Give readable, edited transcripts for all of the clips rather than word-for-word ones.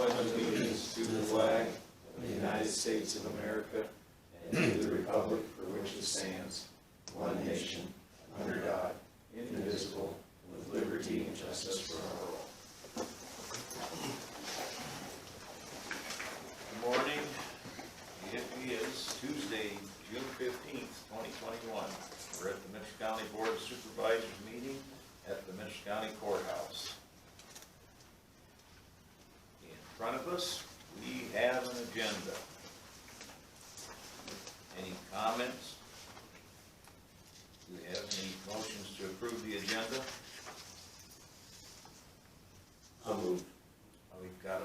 pledge allegiance to the flag of the United States of America and to the republic for which it stands, one nation, under God, indivisible, with liberty and justice for all. Good morning. It is Tuesday, June 15th, 2021. We're at the Mitchell County Board of Supervisors meeting at the Mitchell County Courthouse. In front of us, we have an agenda. Any comments? Do we have any motions to approve the agenda? I'll move. We've got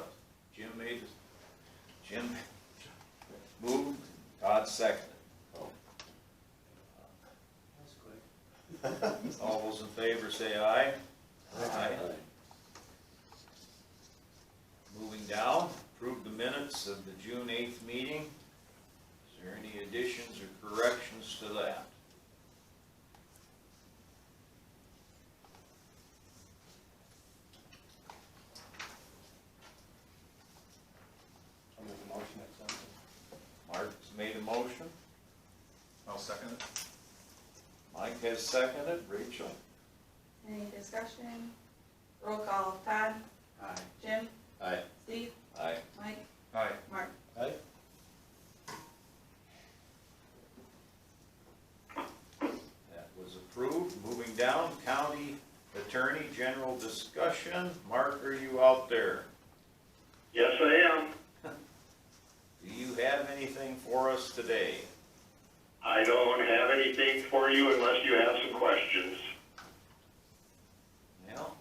Jim moved, Todd seconded. All those in favor say aye. Aye. Moving down, approve the minutes of the June 8th meeting. Is there any additions or corrections to that? I'll make a motion at something. Mark's made a motion. I'll second it. Mike has seconded. Rachel? Any discussion? Roll call, Todd, Aye. Jim, Aye. Steve, Aye. Mike, Aye. Mark. Aye. That was approved. Moving down, county attorney, general discussion. Mark, are you out there? Yes, I am. Do you have anything for us today? I don't have anything for you unless you have some questions. Well,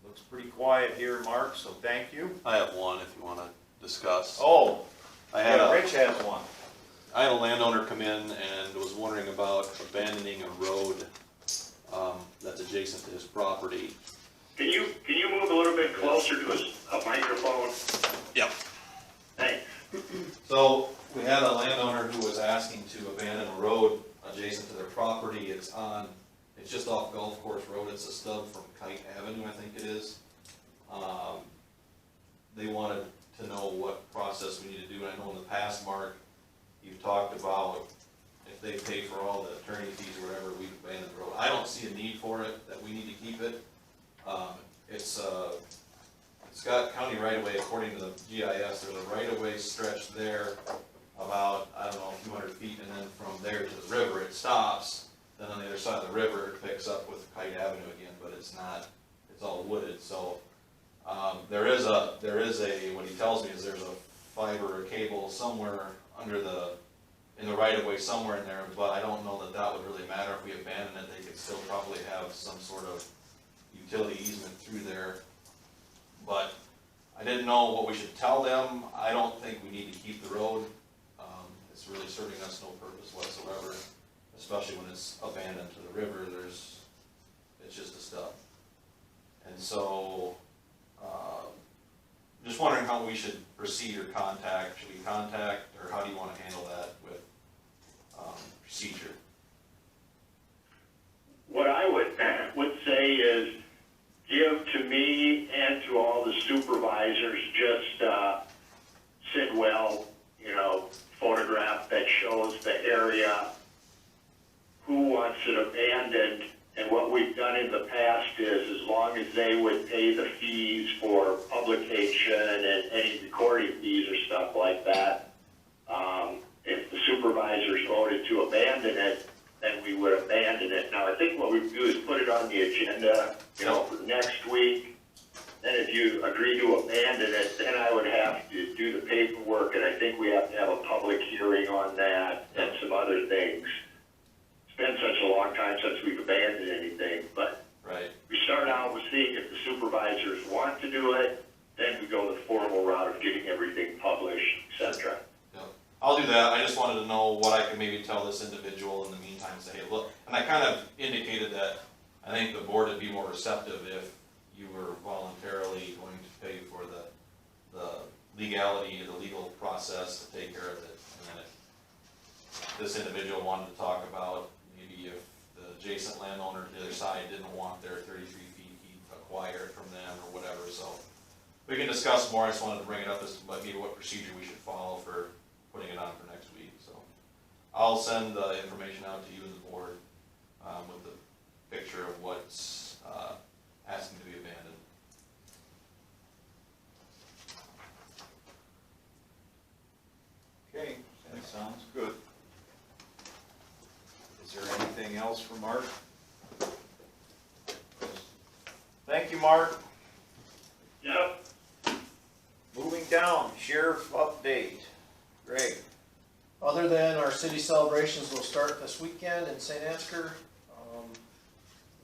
looks pretty quiet here, Mark, so thank you. I have one if you want to discuss. Oh, I had yeah, a Rich has one. landowner come in and was wondering about abandoning a road that's adjacent to his property. Can you move a little bit closer to a microphone? Yep. Thanks. So we had a landowner who was asking to abandon a road adjacent to their property. It's just off Golf Course Road. It's a stub from Kite Avenue, I think it is. They wanted to know what process we need to do. I know in the past, Mark, you've talked about if they pay for all the attorney fees or whatever, we'd abandon the road. I don't see a need for it, that we need to keep it. It's got county right-of-way according to the GIS. There's a right-of-way stretch there about, I don't know, a few hundred feet, and then from there to the river it stops. Then on the other side of the river it picks up with Kite Avenue again, but it's not, it's all wooded. So there is a, what he tells me is there's a fiber or cable somewhere in the right-of-way somewhere in there, but I don't know that would really matter if we abandon it. They could still probably have some sort of utility easement through there. But I didn't know what we should tell them. I don't think we need to keep the road. It's really serving us no purpose whatsoever, especially when it's abandoned to the river. It's just a stub. And so, just wondering how we should proceed or contact. Should we contact, or how do you want to handle that with procedure? What I would say is give to me and to all the supervisors just Sidwell, photograph that shows the area, who wants it abandoned, and what we've done in the past is as long as they would pay the fees for publication and any recording fees or stuff like that, if the supervisors voted to abandon it, then we would abandon it. Now, I think what we do is put it on the agenda, for next week. Then if you agree to abandon it, then I would have to do the paperwork, and I think we have to have a public hearing on that and some other things. It's been such a long time since we've abandoned anything, but Right. we start out with seeing if the supervisors want to do it, then we go the formal route of getting everything published, etc. I'll do that. I just wanted to know what I could maybe tell this individual in the meantime, say, hey, look, and I kind of indicated that I think the board would be more receptive if you were voluntarily going to pay for the legality, the legal process to take care of it. And then if this individual wanted to talk about maybe if the adjacent landowner to the other side didn't want their 33 feet, he'd acquire it from them or whatever. So we we can discuss more, I just wanted to bring it up as maybe what procedure we should follow for putting it on for next week, so. I'll send the information out to you and the board, with the picture of what's, asking to be abandoned. Okay, that sounds good. Is there anything else for Mark? Thank you, Mark. Yep. Moving down, sheriff update. Greg. Other than our city celebrations will start this weekend in St. Ansgar,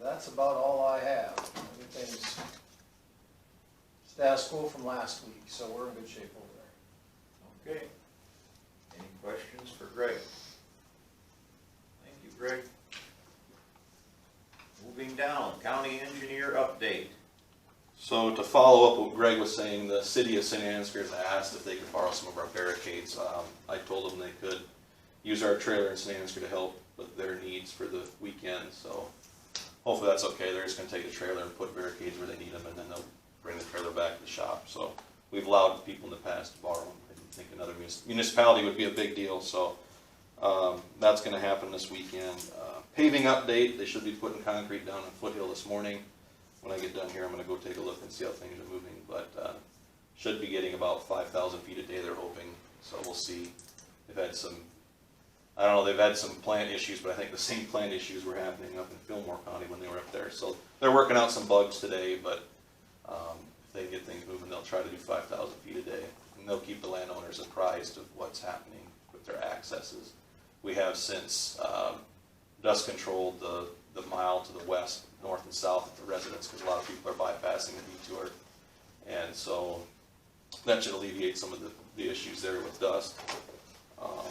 that's about all I have. Everything's status quo from last week, so we're in good shape over there. Okay. Any questions for Greg? Thank you, Greg. Moving down, county engineer update. So to follow up what Greg was saying, the city of St. Ansgar has asked if they could borrow some of our barricades. I told them they could use our trailer in St. Ansgar to help with their needs for the weekend, so hopefully that's okay. They're just gonna take the trailer and put barricades where they need them, and then they'll bring the trailer back to the shop. So we've allowed people in the past to borrow them. I didn't think another municipality would be a big deal, so that's gonna happen this weekend. Paving update, they should be putting concrete down on Foothill this morning. When I get done here, I'm gonna go take a look and see how things are moving, but should be getting about 5,000 feet a day, they're hoping, so we'll see. They've had some, I don't know, they've had some plant issues, but I think the same plant issues were happening up in Fillmore County when they were up there, so they're working out some bugs today, but if they get things moving, they'll try to do 5,000 feet a day, and they'll keep the landowners apprised of what's happening with their accesses. We have since dust controlled the mile to the west, north and south of the residents, because a lot of people are bypassing the detour. And so that should alleviate some of the issues there with dust. So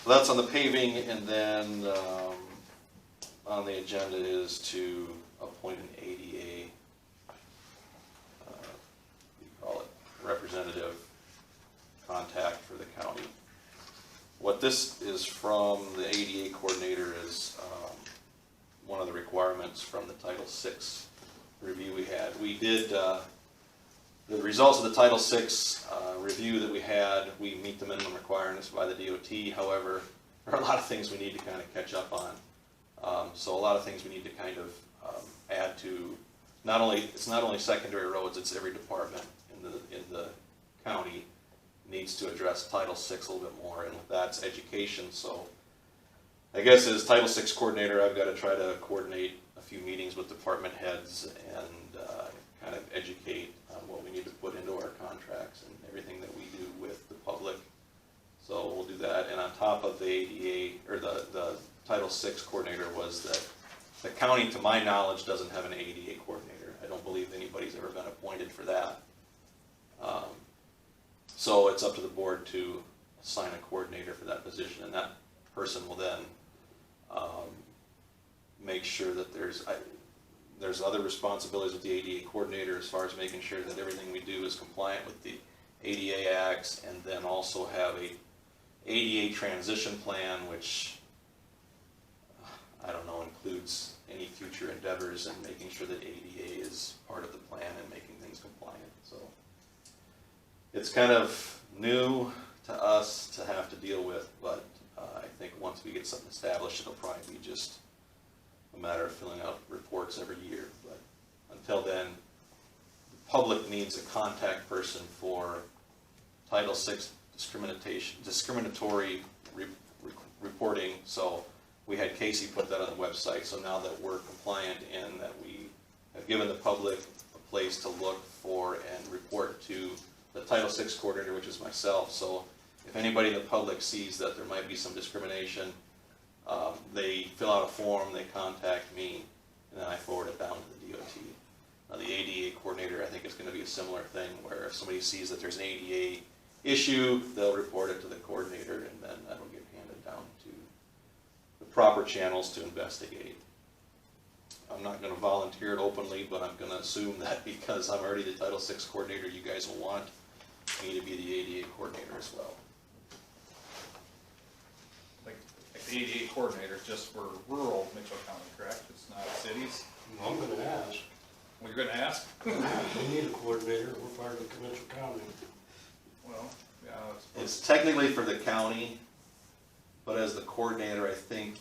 that's on the paving, and then on the agenda is to appoint an ADA, what do you call it, representative contact for the county. What this is from the ADA coordinator is one of the requirements from the Title VI review we had. We did, the results of the Title VI review that we had, we meet the minimum requirements by the DOT. However, there are a lot of things we need to kind of catch up on. So a lot of things we need to kind of add to, it's not only secondary roads, it's every department in the county needs to address Title VI a little bit more, and that's education. So I guess as Title VI coordinator, I've got to try to coordinate a few meetings with department heads and kind of educate on what we need to put into our contracts and everything that we do with the public. So we'll do that. And on top of the ADA, or the Title VI coordinator, was that the county, to my knowledge, doesn't have an ADA coordinator. I don't believe anybody's ever been appointed for that. So it's up to the board to assign a coordinator for that position, and that person will then make sure that there's other responsibilities with the ADA coordinator as far as making sure that everything we do is compliant with the ADA acts, and then also have a ADA transition plan, which I don't know, includes any future endeavors and making sure that ADA is part of the plan and making things compliant. So it's kind of new to us to have to deal with, but I think once we get something established, it'll probably be just a matter of filling out reports every year. But until then, the public needs a contact person for Title VI discriminatory reporting. So we had Casey put that on the website. So now that we're compliant and that we have given the public a place to look for and report to the Title VI coordinator, which is myself. So if anybody in the public sees that there might be some discrimination, they fill out a form, they contact me, and then I forward it down to the DOT. Now the ADA coordinator, I think it's going to be a similar thing, where if somebody sees that there's an ADA issue, they'll report it to the coordinator, and then that'll get handed down to the proper channels to investigate. I'm not going to volunteer it openly, but I'm going to assume that because I'm already the Title VI coordinator, you guys will want me to be the ADA coordinator as well. Like the ADA coordinator is just for rural Mitchell County, correct? It's not cities? I'm gonna ask. We're gonna ask? We need a coordinator, we're part of the Mitchell County. Well, yeah, It's technically for the county, but as the coordinator, I think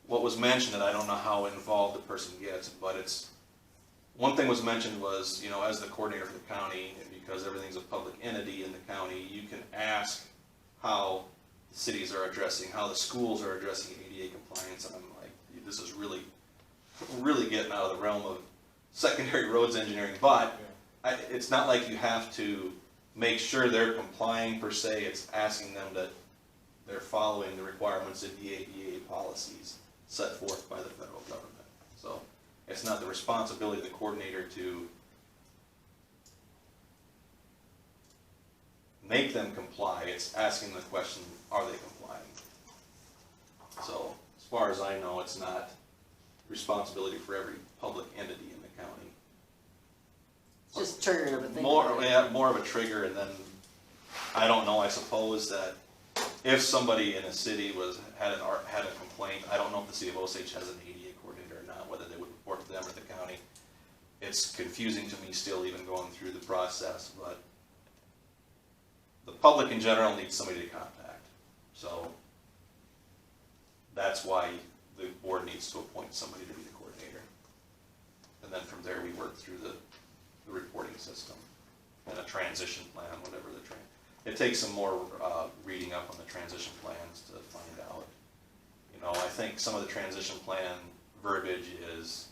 what was mentioned, and I don't know how involved the person gets, but one thing was mentioned was, as the coordinator for the county, and because everything's a public entity in the county, you can ask how the cities are addressing, how the schools are addressing ADA compliance, and I'm like, this is really, really getting out of the realm of secondary roads engineering, but it's not like you have to make sure they're complying per se, it's asking them that they're following the requirements of the ADA policies set forth by the federal government. So it's not the responsibility of the coordinator to make them comply, it's asking the question, are they complying? So as far as I know, it's not responsibility for every public entity in the county. It's just triggering everything. More of a trigger, and then, I don't know, I suppose that if somebody in a city had a complaint, I don't know if the city of Osage has an ADA coordinator or not, whether they would report to them or the county. It's confusing to me still even going through the process, but the public in general needs somebody to contact. So that's why the board needs to appoint somebody to be the coordinator. And then from there, we work through the reporting system and a transition plan, whatever it takes some more reading up on the transition plans to find out. I think some of the transition plan verbiage is,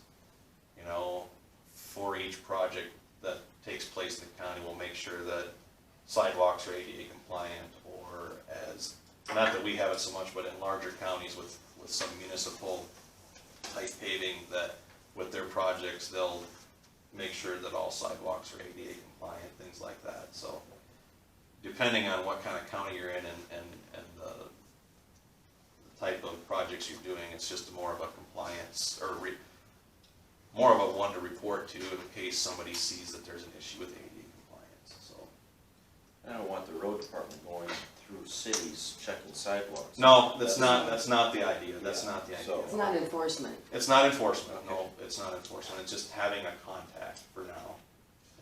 for each project that takes place in the county, we'll make sure that sidewalks are ADA compliant, or not that we have it so much, but in larger counties with some municipal type paving, that with their projects, they'll make sure that all sidewalks are ADA compliant, things like that. So depending on what kind of county you're in and the type of projects you're doing, it's just more of a compliance, or more of a one to report to in case somebody sees that there's an issue with ADA compliance. So I don't want the road department going through cities checking sidewalks. no, that's not the idea. That's not the idea. So- It's not enforcement. It's not enforcement. No, it's not enforcement. It's just having a contact for now,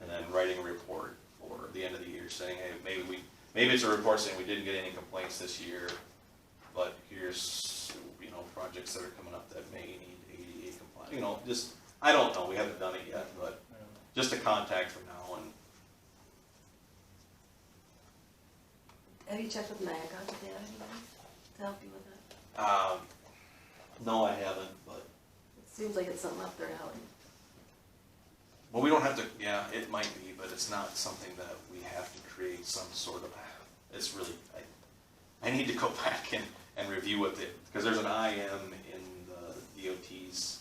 and then writing a report for the end of the year saying, hey, maybe it's a report saying we didn't get any complaints this year, but here's projects that are coming up that may need ADA compliance. Just I don't know. We haven't done it yet, but just a contact for now. And Have you checked with MAGA? Did they have anything to help you with that? no, I haven't. But It seems like it's something up their alley. well, we don't have to. Yeah, it might be, but it's not something that we have to create some sort of. It's really. I need to go back and review what because there's an IM in the DOT's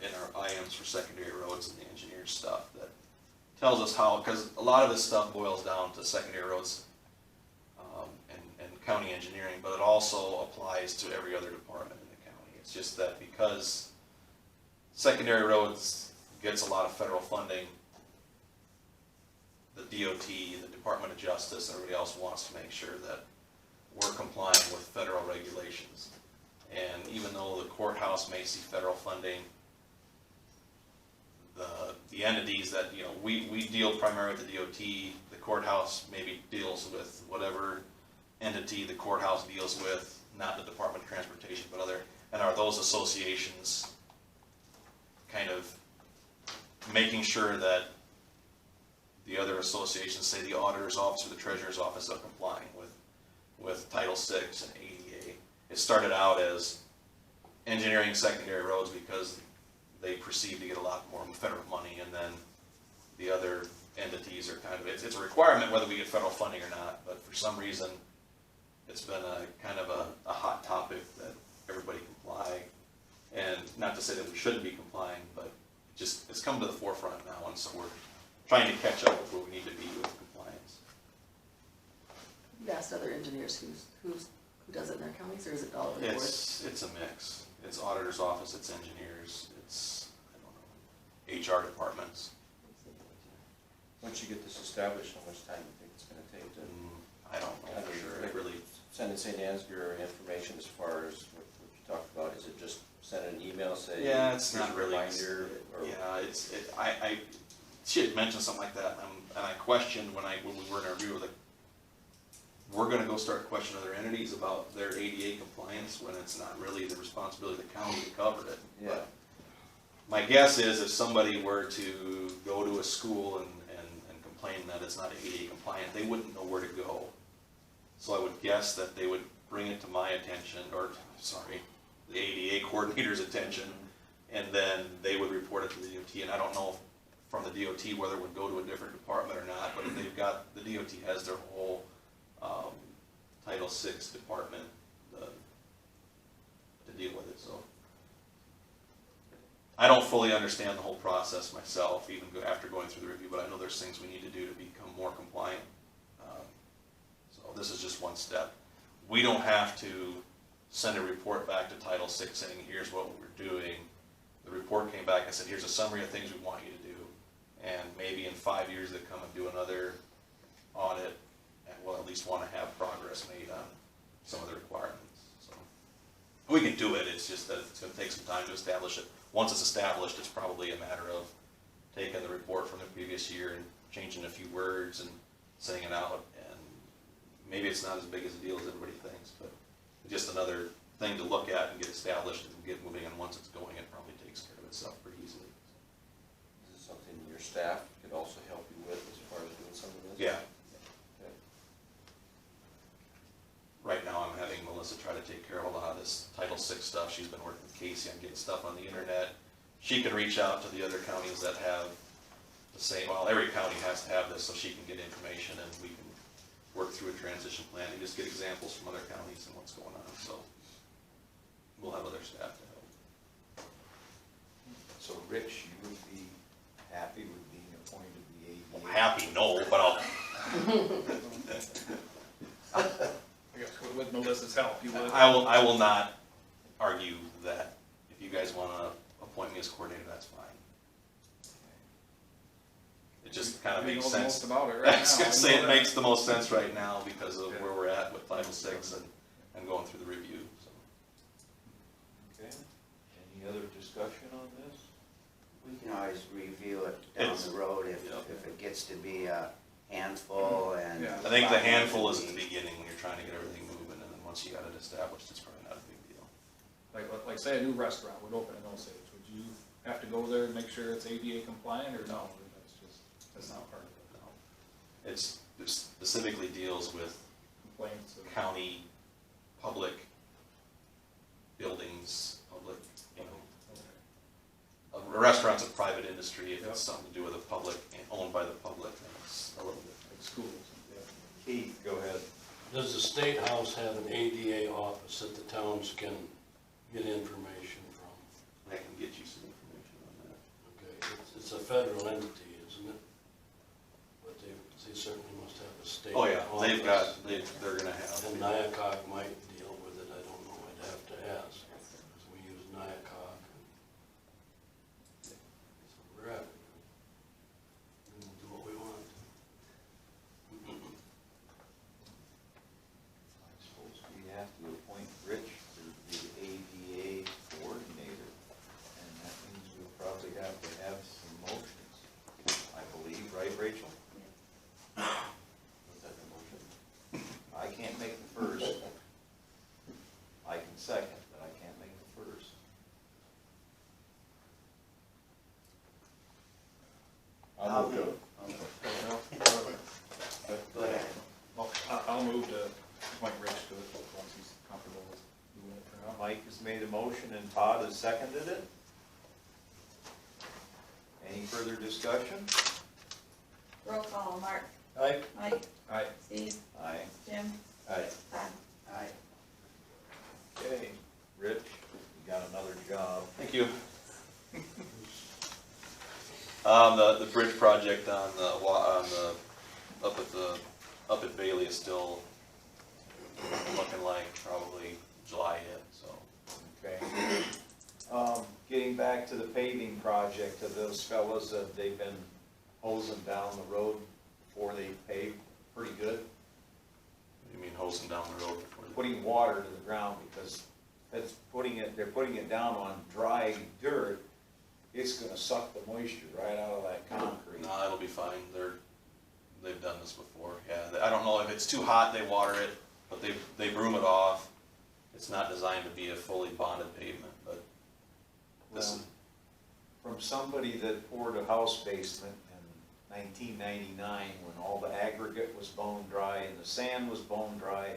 in our IMs for secondary roads and the engineer stuff that tells us how, because a lot of this stuff boils down to secondary roads and county engineering, but it also applies to every other department in the county. It's just that because secondary roads gets a lot of federal funding, the DOT, the Department of Justice, everybody else wants to make sure that we're complying with federal regulations. And even though the courthouse may see federal funding, the entities that, we deal primarily with the DOT, the courthouse maybe deals with whatever entity the courthouse deals with, not the Department of Transportation, but and are those associations kind of making sure that the other associations, say the auditor's office or the treasurer's office, are complying with Title VI and ADA. It started out as engineering secondary roads because they perceive to get a lot more federal money, and then the other entities are kind of, it's a requirement whether we get federal funding or not, but for some reason it's been a kind of a hot topic that everybody comply, and not to say that we shouldn't be complying, but it's come to the forefront now, and so we're trying to catch up with where we need to be with compliance. You asked other engineers who does it in their counties, or is it all over the board? It's a mix. It's auditor's office, it's engineers, it's, I don't know, HR departments. Once you get this established, how much time do you think it's gonna take to? I don't know for sure. It really, Send in St. Ansgar information as far as what you talked about, is it just send an email, say, Yeah, it's here's not a really, reminder, or? I, she had mentioned something like that, and I questioned when we were in our review, like, we're gonna go start questioning other entities about their ADA compliance when it's not really the responsibility of the county to cover it. Yeah. But my guess is if somebody were to go to a school and complain that it's not ADA compliant, they wouldn't know where to go. So I would guess that they would bring it to my attention, or, sorry, the ADA coordinator's attention, and then they would report it to the DOT, and I don't know from the DOT whether it would go to a different department or not, but if they've got, the DOT has their whole, Title VI department, to deal with it, so. I don't fully understand the whole process myself, even after going through the review, but I know there's things we need to do to become more compliant. So this is just one step. We don't have to send a report back to Title VI saying, here's what we're doing. The report came back and said, here's a summary of things we want you to do. And maybe in 5 years they come and do another audit, and we'll at least want to have progress made on some of the requirements. So we can do it, it's just that it's going to take some time to establish it. Once it's established, it's probably a matter of taking the report from the previous year and changing a few words and sending it out. And maybe it's not as big as a deal as everybody thinks, but just another thing to look at and get established and get moving. And once it's going, it probably takes care of itself pretty easily. Is this something your staff could also help you with as far as doing some of this? Yeah. Okay. Right now, I'm having Melissa try to take care of a lot of this Title VI stuff. She's been working with Casey on getting stuff on the internet. She can reach out to the other counties that have the same, well, every county has to have this, so she can get information and we can work through a transition plan and just get examples from other counties and what's going on, so we'll have other staff to help. So Rich, you would be happy with being appointed the ADA? Happy, no, but I'll, I guess with Melissa's help, you would. I will not argue that. If you guys wanna appoint me as coordinator, that's fine. It just kinda You makes know the sense. most about it right I was now, gonna I say, know it that. makes the most sense right now because of Yeah. where we're at with Title VI and going through the review, so. Okay, any other discussion on this? We can always review it down It's- the road if yeah. it gets to be a handful and. Yeah. I think the handful is at the beginning when you're trying to get everything moving, and then once you got it established, it's probably not a big deal. Like say a new restaurant would open in Osage, would you have to go there and make sure it's ADA compliant, or no? That's not part of it. No. It specifically deals with Complaints of. county, public buildings, public, you know, a restaurant's a private industry. If Yep. it's something to do with the public and owned by the public, then it's a little different. Like schools, yeah. Keith, go ahead. Does the State House have an ADA office that the towns can get information from? I can get you some information on that. Okay, it's a federal entity, isn't it? But they certainly must have a state Oh, yeah, office. they're gonna have. And NIACOG might deal with it, I don't know, I'd have to ask, because we use NIACOG. So we're at it. And we'll do what we want. I suppose we have to appoint Rich to the ADA coordinator, and that means we probably have to have some motions, I believe, right, Rachel? Was that the motion? I can't make the first. I can second, but I can't make the first. I'll move move. Go ahead. Well, I'll move to appoint Rich to it once he's comfortable with doing it for now. Mike has made a motion and Todd has seconded it. Any further discussion? Roll call, Mark, Aye. Mike, Aye. Steve, Aye. Jim, Aye. Todd. Aye. Okay, Rich, you got another job. Thank you. The bridge project on up at Bailey is still looking like probably July yet, so. Okay. Getting back to the paving project, have those fellas, they've been hosing down the road before they pave pretty good? You mean hosing down the road before the. Putting water to the ground, because they're putting it down on dry dirt, it's gonna suck the moisture right out of that concrete. No, it'll be fine, they've done this before, yeah, I don't know if it's too hot, they water it, but they broom it off. It's not designed to be a fully bonded pavement, but this Well, is, from somebody that poured a house basement in 1999, when all the aggregate was bone dry and the sand was bone dry,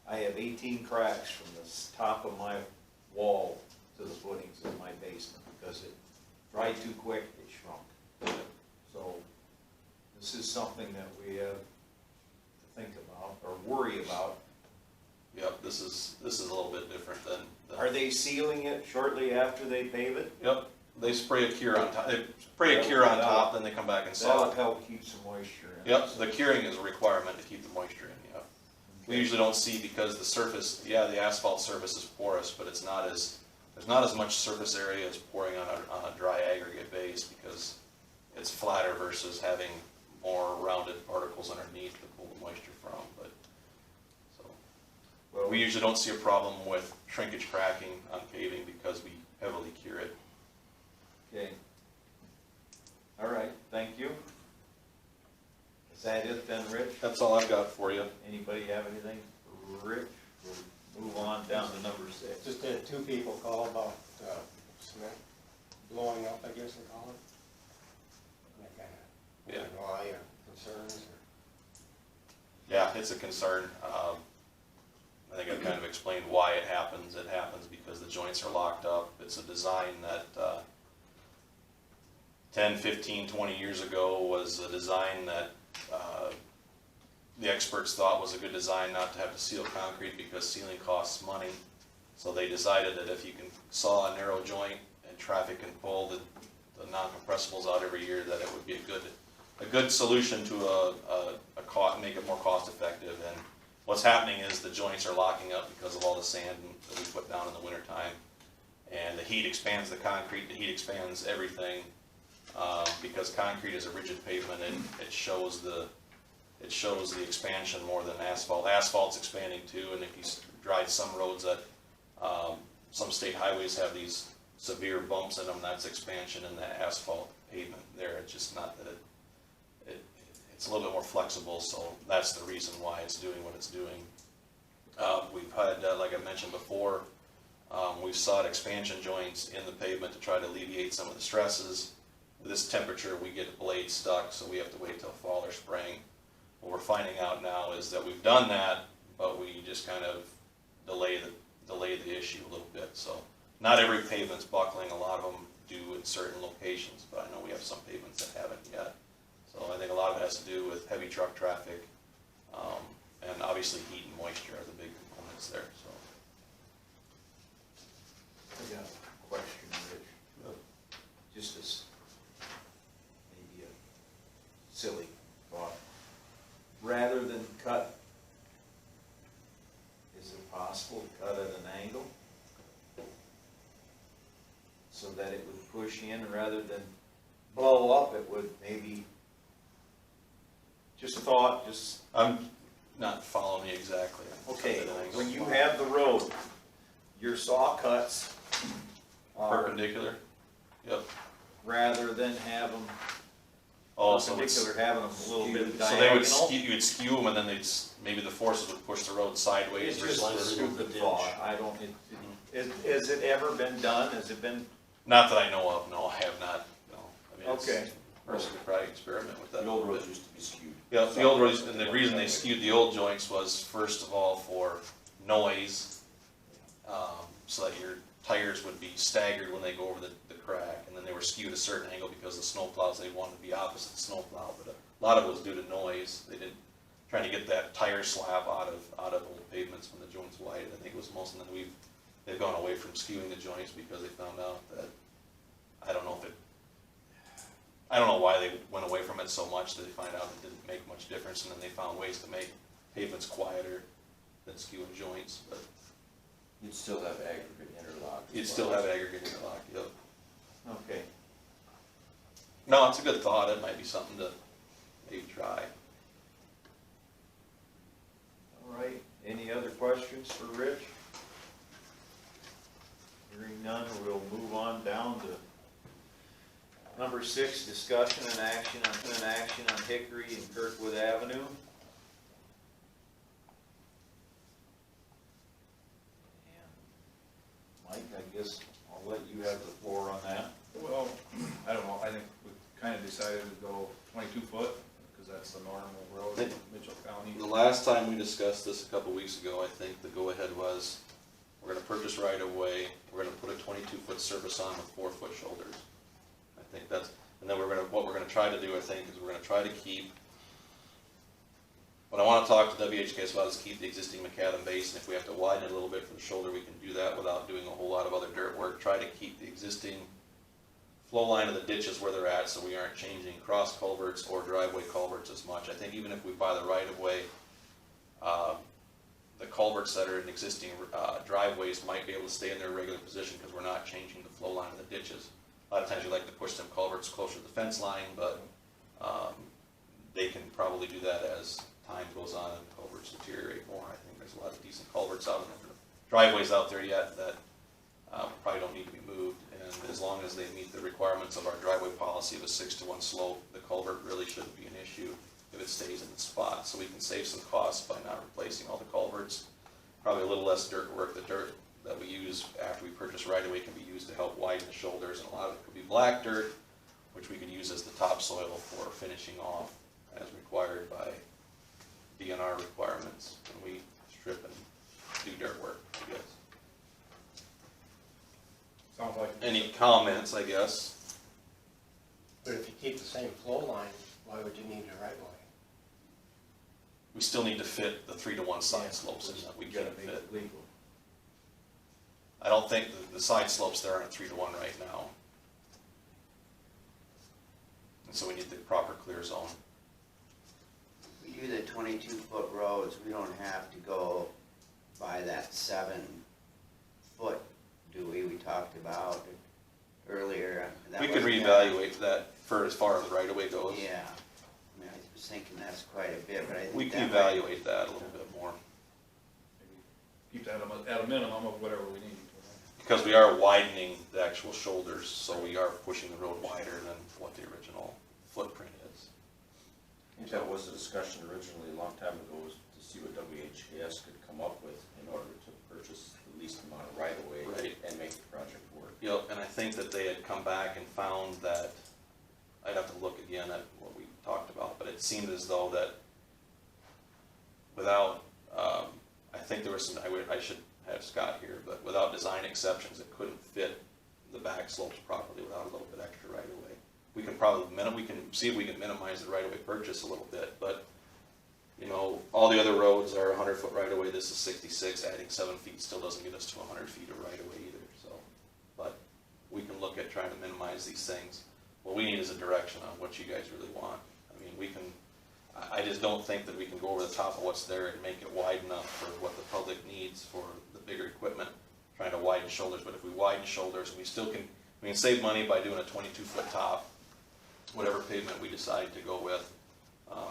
I have 18 cracks from the top of my wall to the footings in my basement, because it dried too quick, it shrunk. So, this is something that we have to think about, or worry about. yep, this is a little bit different than. Are they sealing it shortly after they pave it? Yep, they spray a cure on top, they spray a cure on top, then they come back and saw That'll it. help keep some moisture in. Yep, the curing is a requirement to keep the moisture in, yep. We usually don't see, because the surface, yeah, the asphalt surface is porous, but it's not as, there's not as much surface area as pouring on a dry aggregate base, because it's flatter versus having more rounded particles underneath to pull the moisture from, but, so. Well, We usually don't see a problem with shrinkage cracking on paving because we heavily cure it. Okay. All right, thank you. Is that it then, Rich? That's all I've got for you. Anybody have anything for Rich? We'll move on down to number 6. Just had 2 people call about cement blowing up, I guess they call it. And I kinda, why, or concerns, or? Yeah, it's a concern. I think I've kind of explained why it happens. It happens because the joints are locked up. It's a design that 10, 15, 20 years ago was a design that the experts thought was a good design, not to have to seal concrete because sealing costs money. So they decided that if you can saw a narrow joint and traffic can pull the non-compressibles out every year, that it would be a good solution to make it more cost effective. And what's happening is the joints are locking up because of all the sand that we put down in the wintertime. And the heat expands the concrete, the heat expands everything. Because concrete is a rigid pavement, it shows the expansion more than asphalt. Asphalt's expanding too, and if you drive some roads that, some state highways have these severe bumps in them, that's expansion in the asphalt pavement there. It's just not that it's a little bit more flexible, so that's the reason why it's doing what it's doing. We've had, like I mentioned before, we've sought expansion joints in the pavement to try to alleviate some of the stresses. With this temperature, we get the blade stuck, so we have to wait till fall or spring. What we're finding out now is that we've done that, but we just kind of delay the issue a little bit. So not every pavement's buckling. A lot of them do in certain locations, but I know we have some pavements that haven't yet. So I think a lot of it has to do with heavy truck traffic, and obviously heat and moisture are the big components there. So. I got a question, Rich. Just as maybe a silly thought. Rather than cut, is it possible to cut at an angle? So that it would push in rather than blow up, it would maybe, just a thought, just. I'm not following you exactly. Okay, when you have the road, your saw cuts are Perpendicular? Yep. rather than have them Oh, so it's, perpendicular, having them a little bit so they would diagonal. skew, you would skew them and then they'd, maybe the forces would push the road sideways. It's just versus- a stupid thought, I don't, has it ever been done, has it been, Not that I know of, no, I have not, no. I mean, it's- okay, Person could probably experiment with that. The old roads used to be skewed. Yeah, the old roads, and the reason they skewed the old joints was, first of all, for noise, so that your tires would be staggered when they go over the crack, and then they were skewed a certain angle because the snow plows, they wanted to be opposite the snow plow, but a lot of it was due to noise. They did, trying to get that tire slab out of old pavements when the joint's wide. I think it was most, and then they've gone away from skewing the joints because they found out that, I don't know why they went away from it so much, that they find out it didn't make much difference, and then they found ways to make pavements quieter than skewing joints, but You'd still have aggregate interlock. you'd still have aggregate interlock, yep. okay. No, it's a good thought, it might be something to maybe try. All right, any other questions for Rich? Hearing none, we'll move on down to number 6, discussion and action on Hickory and Kirkwood Avenue. And Mike, I guess I'll let you have the floor on that. Well, I don't know, I think we kind of decided to go 22 foot, because that's the normal road in Mitchell County. The last time we discussed this a couple weeks ago, I think the go-ahead was, we're gonna purchase right of way, we're gonna put a 22-foot service on with 4-foot shoulders. I think that's, and then what we're gonna try to do, I think, is we're gonna try to keep, what I wanna talk to WHKS about is keep the existing macadam base, and if we have to widen it a little bit for the shoulder, we can do that without doing a whole lot of other dirt work. Try to keep the existing flow line of the ditches where they're at, so we aren't changing cross culverts or driveway culverts as much. I think even if we buy the right of way, the culverts that are in existing driveways might be able to stay in their regular position because we're not changing the flow line of the ditches. A lot of times you like to push them culverts closer to the fence line, but they can probably do that as time goes on and culverts deteriorate more. I think there's a lot of decent culverts out there, driveways out there yet that probably don't need to be moved. And as long as they meet the requirements of our driveway policy of a 6-to-1 slope, the culvert really shouldn't be an issue if it stays in the spot. So we can save some costs by not replacing all the culverts. Probably a little less dirt work. The dirt that we use after we purchase right away can be used to help widen the shoulders, and a lot of it could be black dirt, which we could use as the topsoil for finishing off as required by DNR requirements when we strip and do dirt work, I guess. Sounds like. Any comments, I guess? But if you keep the same flow line, why would you need a right way? We still need to fit the 3-to-1 side slopes in that we gotta can't make fit. it legal. I don't think the side slopes there aren't 3-to-1 right now. And so we need the proper clear zone. We do the 22-foot roads, we don't have to go by that 7-foot, do we? We talked about it earlier. That We could wasn't reevaluate that for as far as the right of way goes. Yeah, I mean, I was thinking that's quite a bit, but I think We can that might- evaluate that a little bit more. Keep that at a minimum of whatever we need. Because we are widening the actual shoulders, so we are pushing the road wider than what the original footprint is. I think that was a discussion originally a long time ago, was to see what WHKS could come up with in order to purchase the least amount of right of way Right. and make the project work. Yep, and I think that they had come back and found that, I'd have to look again at what we talked about, but it seemed as though that without, I think there was some, I should have Scott here, but without design exceptions, it couldn't fit the back slopes properly without a little bit extra right of way. We can probably, we can see if we can minimize the right of way purchase a little bit, but you know, all the other roads are 100-foot right of way, this is 66, adding 7 feet still doesn't get us to 100 feet of right of way either, so. But we can look at trying to minimize these things. What we need is a direction on what you guys really want. I mean, we can, I just don't think that we can go over the top of what's there and make it wide enough for what the public needs for the bigger equipment, trying to widen shoulders. But if we widen shoulders, we can save money by doing a 22-foot top, whatever pavement we decide to go with.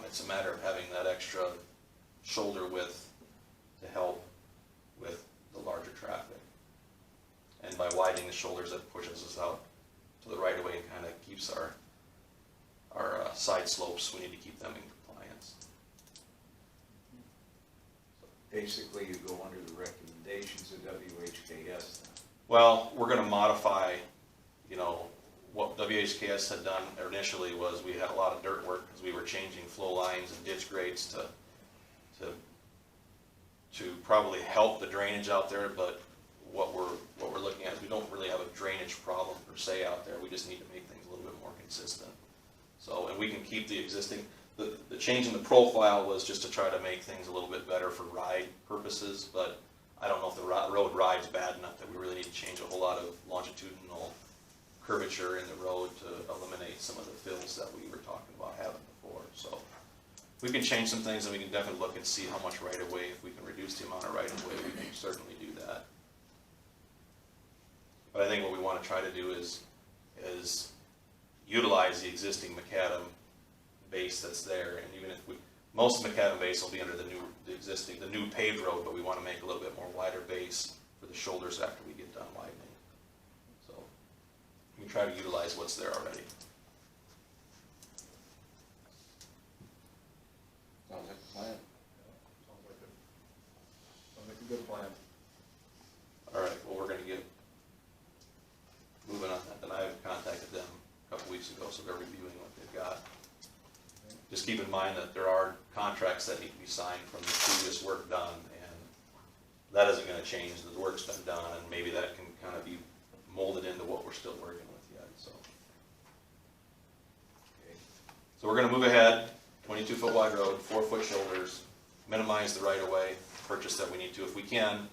It's a matter of having that extra shoulder width to help with the larger traffic. And by widening the shoulders, that pushes us out to the right of way and kind of keeps our side slopes. We need to keep them in compliance. Basically, you go under the recommendations of WHKS then. Well, we're going to modify, you know, what WHKS had done initially was we had a lot of dirt work because we were changing flow lines and ditch grades to probably help the drainage out there, but what we're looking at is we don't really have a drainage problem per se out there. We just need to make things a little bit more consistent. So, and we can keep the existing, the change in the profile was just to try to make things a little bit better for ride purposes, but I don't know if the road ride's bad enough that we really need to change a whole lot of longitudinal curvature in the road to eliminate some of the fills that we were talking about having before. So we can change some things, and we can definitely look and see how much right of way, if we can reduce the amount of right of way, we can certainly do that. But I think what we want to try to do is utilize the existing macadam base that's there, and even if most of the macadam base will be under the new paved road, but we want to make a little bit more wider base for the shoulders after we get done widening. we try to utilize what's there already. Sounds like a plan. Sounds like a good plan. All right, well, we're gonna get moving on that, then I contacted them a couple weeks ago, so they're reviewing what they've got. Just keep in mind that there are contracts that need to be signed from the previous work done, and that isn't gonna change, the work's been done, and maybe that can kind of be molded into what we're still working with yet, so. Okay. So we're gonna move ahead, 22-foot wide road, 4-foot shoulders, minimize the right of way, purchase that we need to if we can,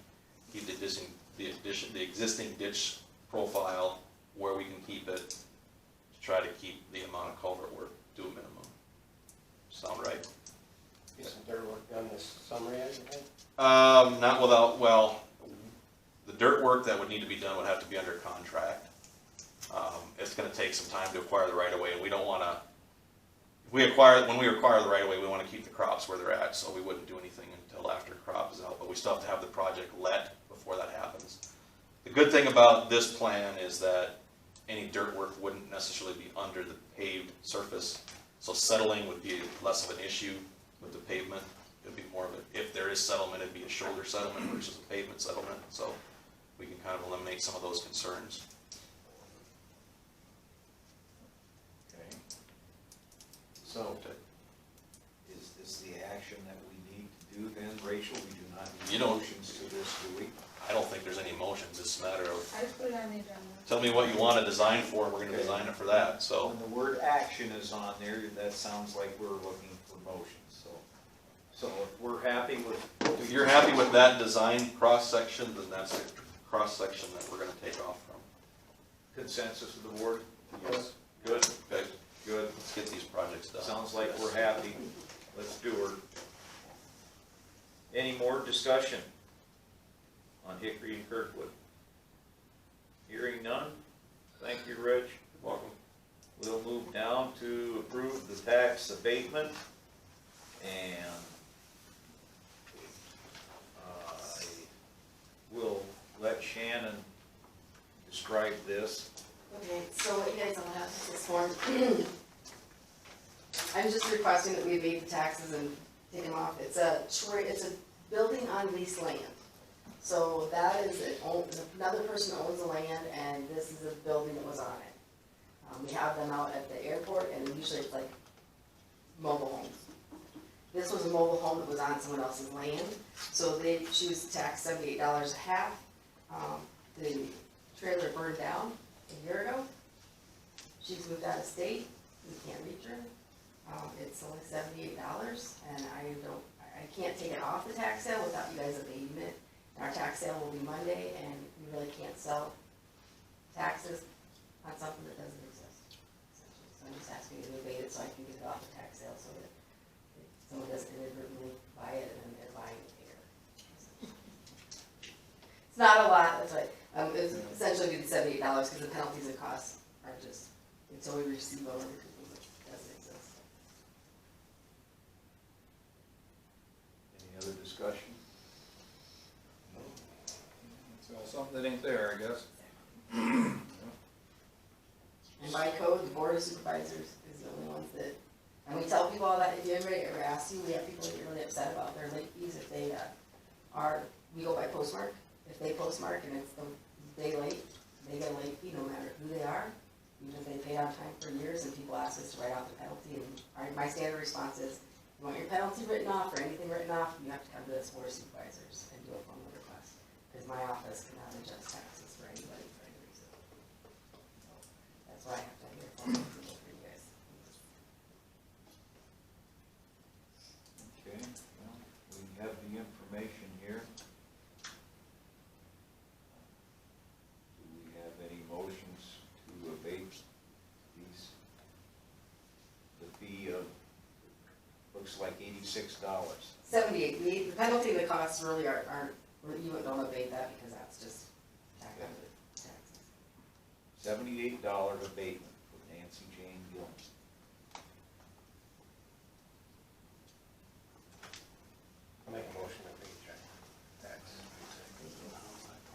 keep the existing ditch profile where we can keep it, to try to keep the amount of culvert work to a minimum. Sound right? Get some dirt work done this summer yet, you think? Not without, well, the dirt work that would need to be done would have to be under contract. It's gonna take some time to acquire the right of way, and we don't wanna, when we acquire the right of way, we wanna keep the crops where they're at, so we wouldn't do anything until after crop is out, but we still have to have the project let before that happens. The good thing about this plan is that any dirt work wouldn't necessarily be under the paved surface, so settling would be less of an issue with the pavement. It'd be more of a, if there is settlement, it'd be a shoulder settlement versus a pavement settlement, so we can kind of eliminate some of those concerns. Okay. So, is this the action that we need to do then, Rachel? We do not You need don't- motions to this, do we? I don't think there's any motions, it's a matter of, I just put it on the agenda. tell me what you want to design for, we're gonna design it for that, so. When the word action is on there, that sounds like we're looking for motions, so. So if we're happy with. If you're happy with that design cross-section, then that's the cross-section that we're gonna take off from. Consensus of the board? Yes. Good, Okay, good. let's get these projects done. Sounds like we're happy. Let's do her. Any more discussion on Hickory and Kirkwood? Hearing none? Thank you, Rich. Welcome. We'll move down to approve the tax abatement, and I will let Shannon describe this. Okay, so what you guys all have is this form. I'm just requesting that we abate the taxes and take them off. It's a building on leased land. So that is, another person owns the land, and this is a building that was on it. We have them out at the airport, and usually it's like mobile homes. This was a mobile home that was on someone else's land, so she was taxed $78 a half. The trailer burned down a year ago. She's moved out of state, we can't reach her. It's only $78, and I can't take it off the tax sale without you guys abating it. And our tax sale will be Monday, and we really can't sell taxes on something that doesn't exist. So I'm just asking you to abate it so I can get it off the tax sale, so that someone doesn't inadvertently buy it and then they're buying it here. It's not a lot, that's right. It's essentially be the $78 because the penalties and costs are just, until we receive over because it doesn't exist. Any other discussion? So something that ain't there, I guess. And by code, the board of supervisors is the only ones that, and we tell people all that, if anybody ever asks you, we have people that get really upset about their late fees if they we go by postmark. If they postmark and it's the day late, they get a late fee no matter who they are, even if they paid on time for years, and people ask us to write off the penalty, and my standard response is, you want your penalty written off or anything written off, you have to come to this board of supervisors and do a formal request, because my office cannot adjust taxes for anybody for any reason. So that's why I have to have your formal approval for you guys. Okay, well, we have the information here. Do we have any motions to abate the fee of, looks like $86? 78, the penalty and the costs really aren't, you don't abate that because that's just tacked on to taxes. $78 abatement for Nancy Jane Gilman. I'll make a motion to pay check. Tax.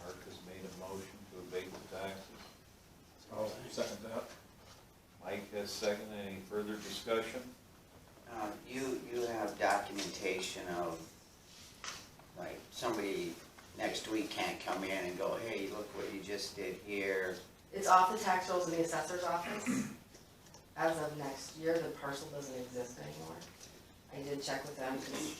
Mark has made a motion to abate the taxes. Oh, second a second. Any further discussion? You have documentation of, like, somebody next week can't come in and go, hey, look what you just did here. It's off the tax rolls in the assessor's office. As of next year, the parcel doesn't exist anymore. I did check with them, because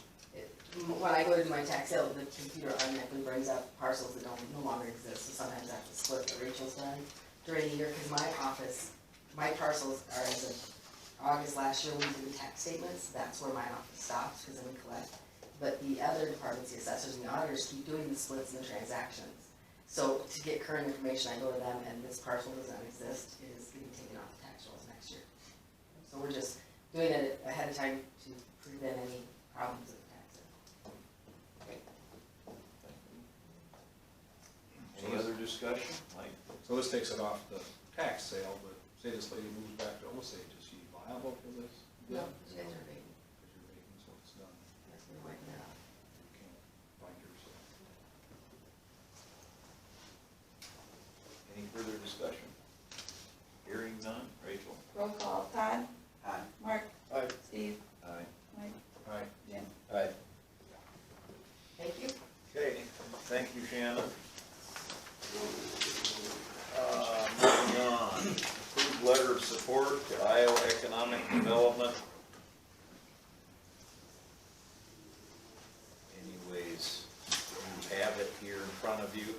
when I go to do my tax sale, the computer automatically brings up parcels that no longer exist, so sometimes I have to split what Rachel's done during the year, because my office, my parcels are as of August last year, when we do the tax statements, that's where my office stops, because then we collect. But the other departments, the assessors and the auditors, keep doing the splits and the transactions. So to get current information, I go to them, and this parcel does not exist, it is getting taken off the tax rolls next year. So we're just doing it ahead of time to prevent any problems with the tax sale. Any other discussion? Like, So this takes it off the tax sale, but say this lady moves back to Osage, is she liable for this? No, you guys are vacant, Because you're vacant, so it's done. yes, we're wiping it out. You can't find her, so. any further discussion? Hearing none. Rachel? Roll call, Todd, Aye. Mark, Aye. Steve, Aye. Mike, Alright, Jim. Aye. Thank you. Okay, thank you, Shannon. Moving on, approved letter of support to Iowa Economic Development. Anyways, you have it here in front of you.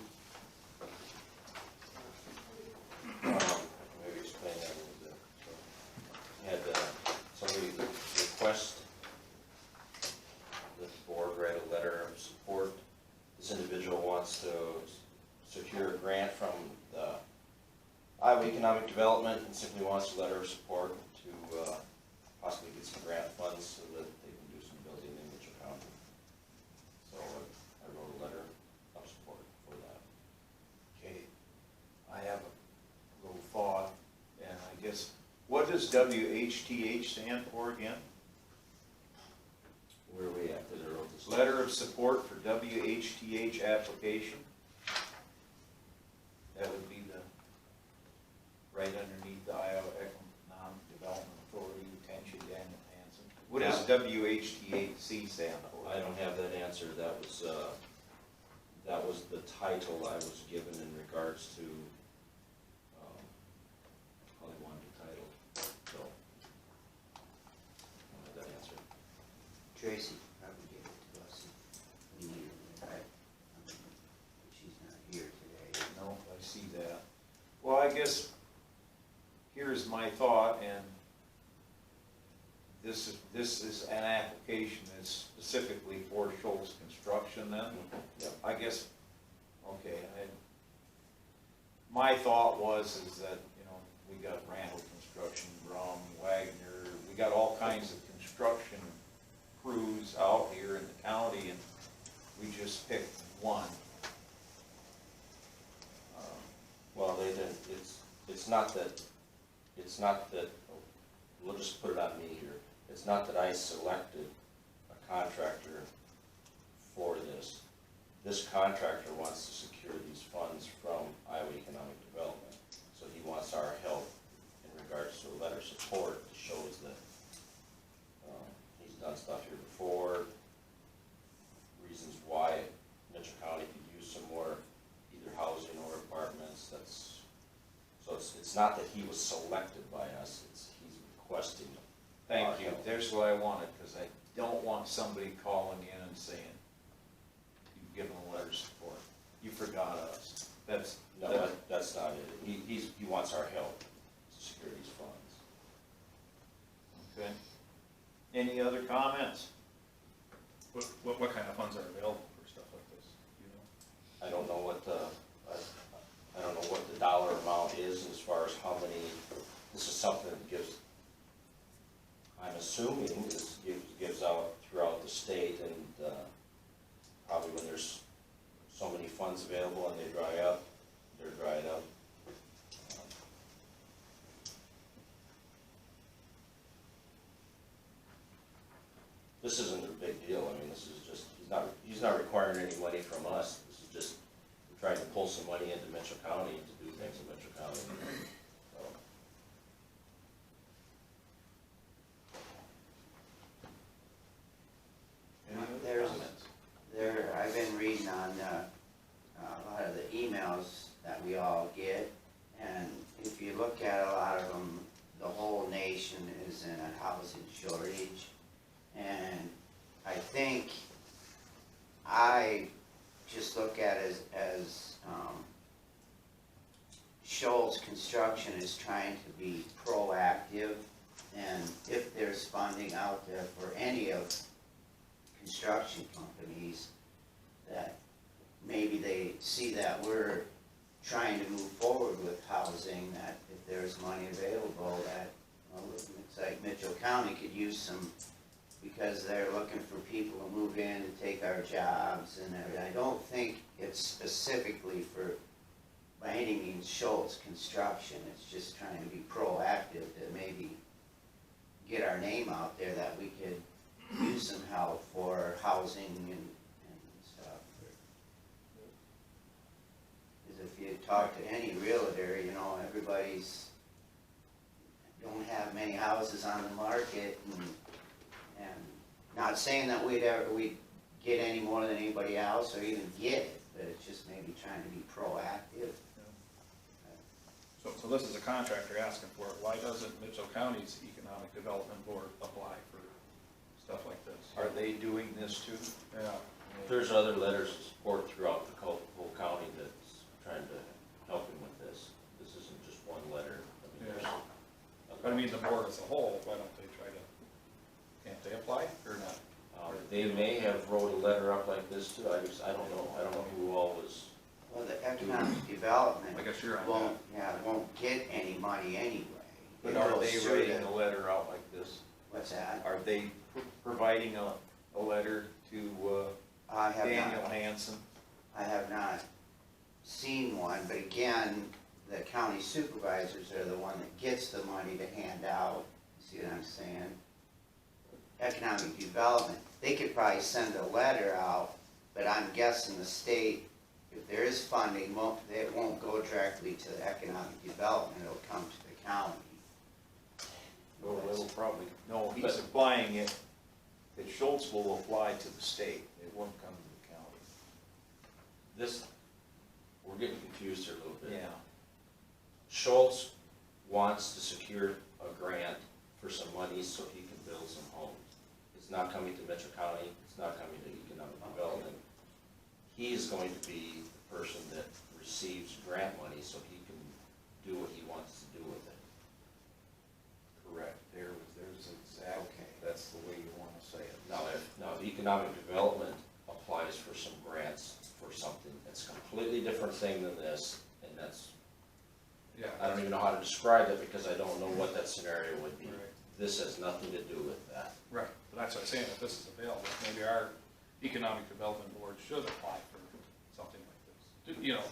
Maybe explain that a little bit. So, had somebody request that the board write a letter of support. This individual wants to secure a grant from the Iowa Economic Development and simply wants a letter of support to possibly get some grant funds so that they can do some building in Mitchell County. So I wrote a letter of support for that. Okay, I have a little thought, and I guess, what does WHTH stand for again? Where are we at? Did I wrote this Letter of support for WHTH application. That would be the, right underneath the Iowa Economic Development Authority, attention Daniel Hansen. What does WHTHC stand for? I don't have that answer. That was the title I was given in regards to, how they wanted it titled, so. I don't have that answer. Tracy probably gave it to us. We needed it, right? She's not here today. No, I see that. Well, I guess, here's my thought, and this is an application that's specifically for Schultz Construction then? Yep. I guess, okay, my thought was is that, you know, we got Randall Construction, Brum, Wagner, we got all kinds of construction crews out here in the county, and we just picked one. Well, they didn't, it's not that, we'll just put it on me here. It's not that I selected a contractor for this. This contractor wants to secure these funds from Iowa Economic Development. So he wants our help in regards to a letter of support that shows that he's done stuff here before, reasons why Mitchell County could use some more either housing or apartments. So it's not that he was selected by us, he's requesting. Thank you, there's what I wanted, because I don't want somebody calling in and saying, you've given a letter of support, you forgot us. No, that's not it. He wants our help to secure these funds. Okay. Any other comments? What kind of funds are available for stuff like this, you know? I don't know what I don't know what the dollar amount is as far as how many, this is something that gives, I'm assuming this gives out throughout the state, and probably when there's so many funds available and they dry up, they're dried up. This isn't a big deal. I mean, this is just, he's not requiring any money from us. This is just trying to pull some money into Mitchell County to do things in Mitchell County. So, housing shortage. And I think I just look at it as Shoals Construction is trying to be proactive, and if there's funding out there for any of construction companies, that maybe they see that we're trying to move forward with housing, that if there's money available, that, well, it looks like Mitchell County could use some, because they're looking for people to move in and take our jobs and everything. I don't think it's specifically for, by any means, Schultz Construction. It's just trying to be proactive to maybe get our name out there, that we could use some help for housing and stuff. Because if you talk to any realtor, you know, everybody's, don't have many houses on the market, and not saying that we'd get any more than anybody else or even get it, but it's just maybe trying to be proactive. So this is a contractor asking for it. Why doesn't Mitchell County's Economic Development Board apply for stuff like this? Are they doing this too? Yeah. There's other letters of support throughout the whole county that's trying to help him with this. This isn't just one letter. Yeah. But I mean, the board as a whole, why don't they try to, can't they apply or not? They may have wrote a letter up like this too. I don't know. I don't know who all was. Well, the economic development I guess you're on won't, won't get any money anyway. But It are goes they through writing the- a letter out like this? What's that? Are they providing a letter to I have Daniel not, Hansen? I have not seen one, but again, the county supervisors are the one that gets the money to hand out. See what I'm saying? Economic development, they could probably send a letter out, but I'm guessing the state, if there is funding, it won't go directly to the economic development, it'll come to the county. Well, it'll probably, no, he's applying it, that Schultz will apply to the state, it won't come to the county. This, we're getting confused here a little bit. Yeah. Schultz wants to secure a grant for some money so he can build some homes. It's not coming to Mitchell County, it's not coming to economic development. He is going to be the person that receives grant money so he can do what he wants to do with it. Correct, there's exact, that's the way you wanna say it. Now, if economic development applies for some grants for something, that's a completely different thing than this, and that's, Yeah. I don't even know how to describe it because I don't know what that scenario would be. Right. This has nothing to do with that. Right, but that's what I'm saying, if this is available, maybe our Economic Development Board should apply for something like this. You know,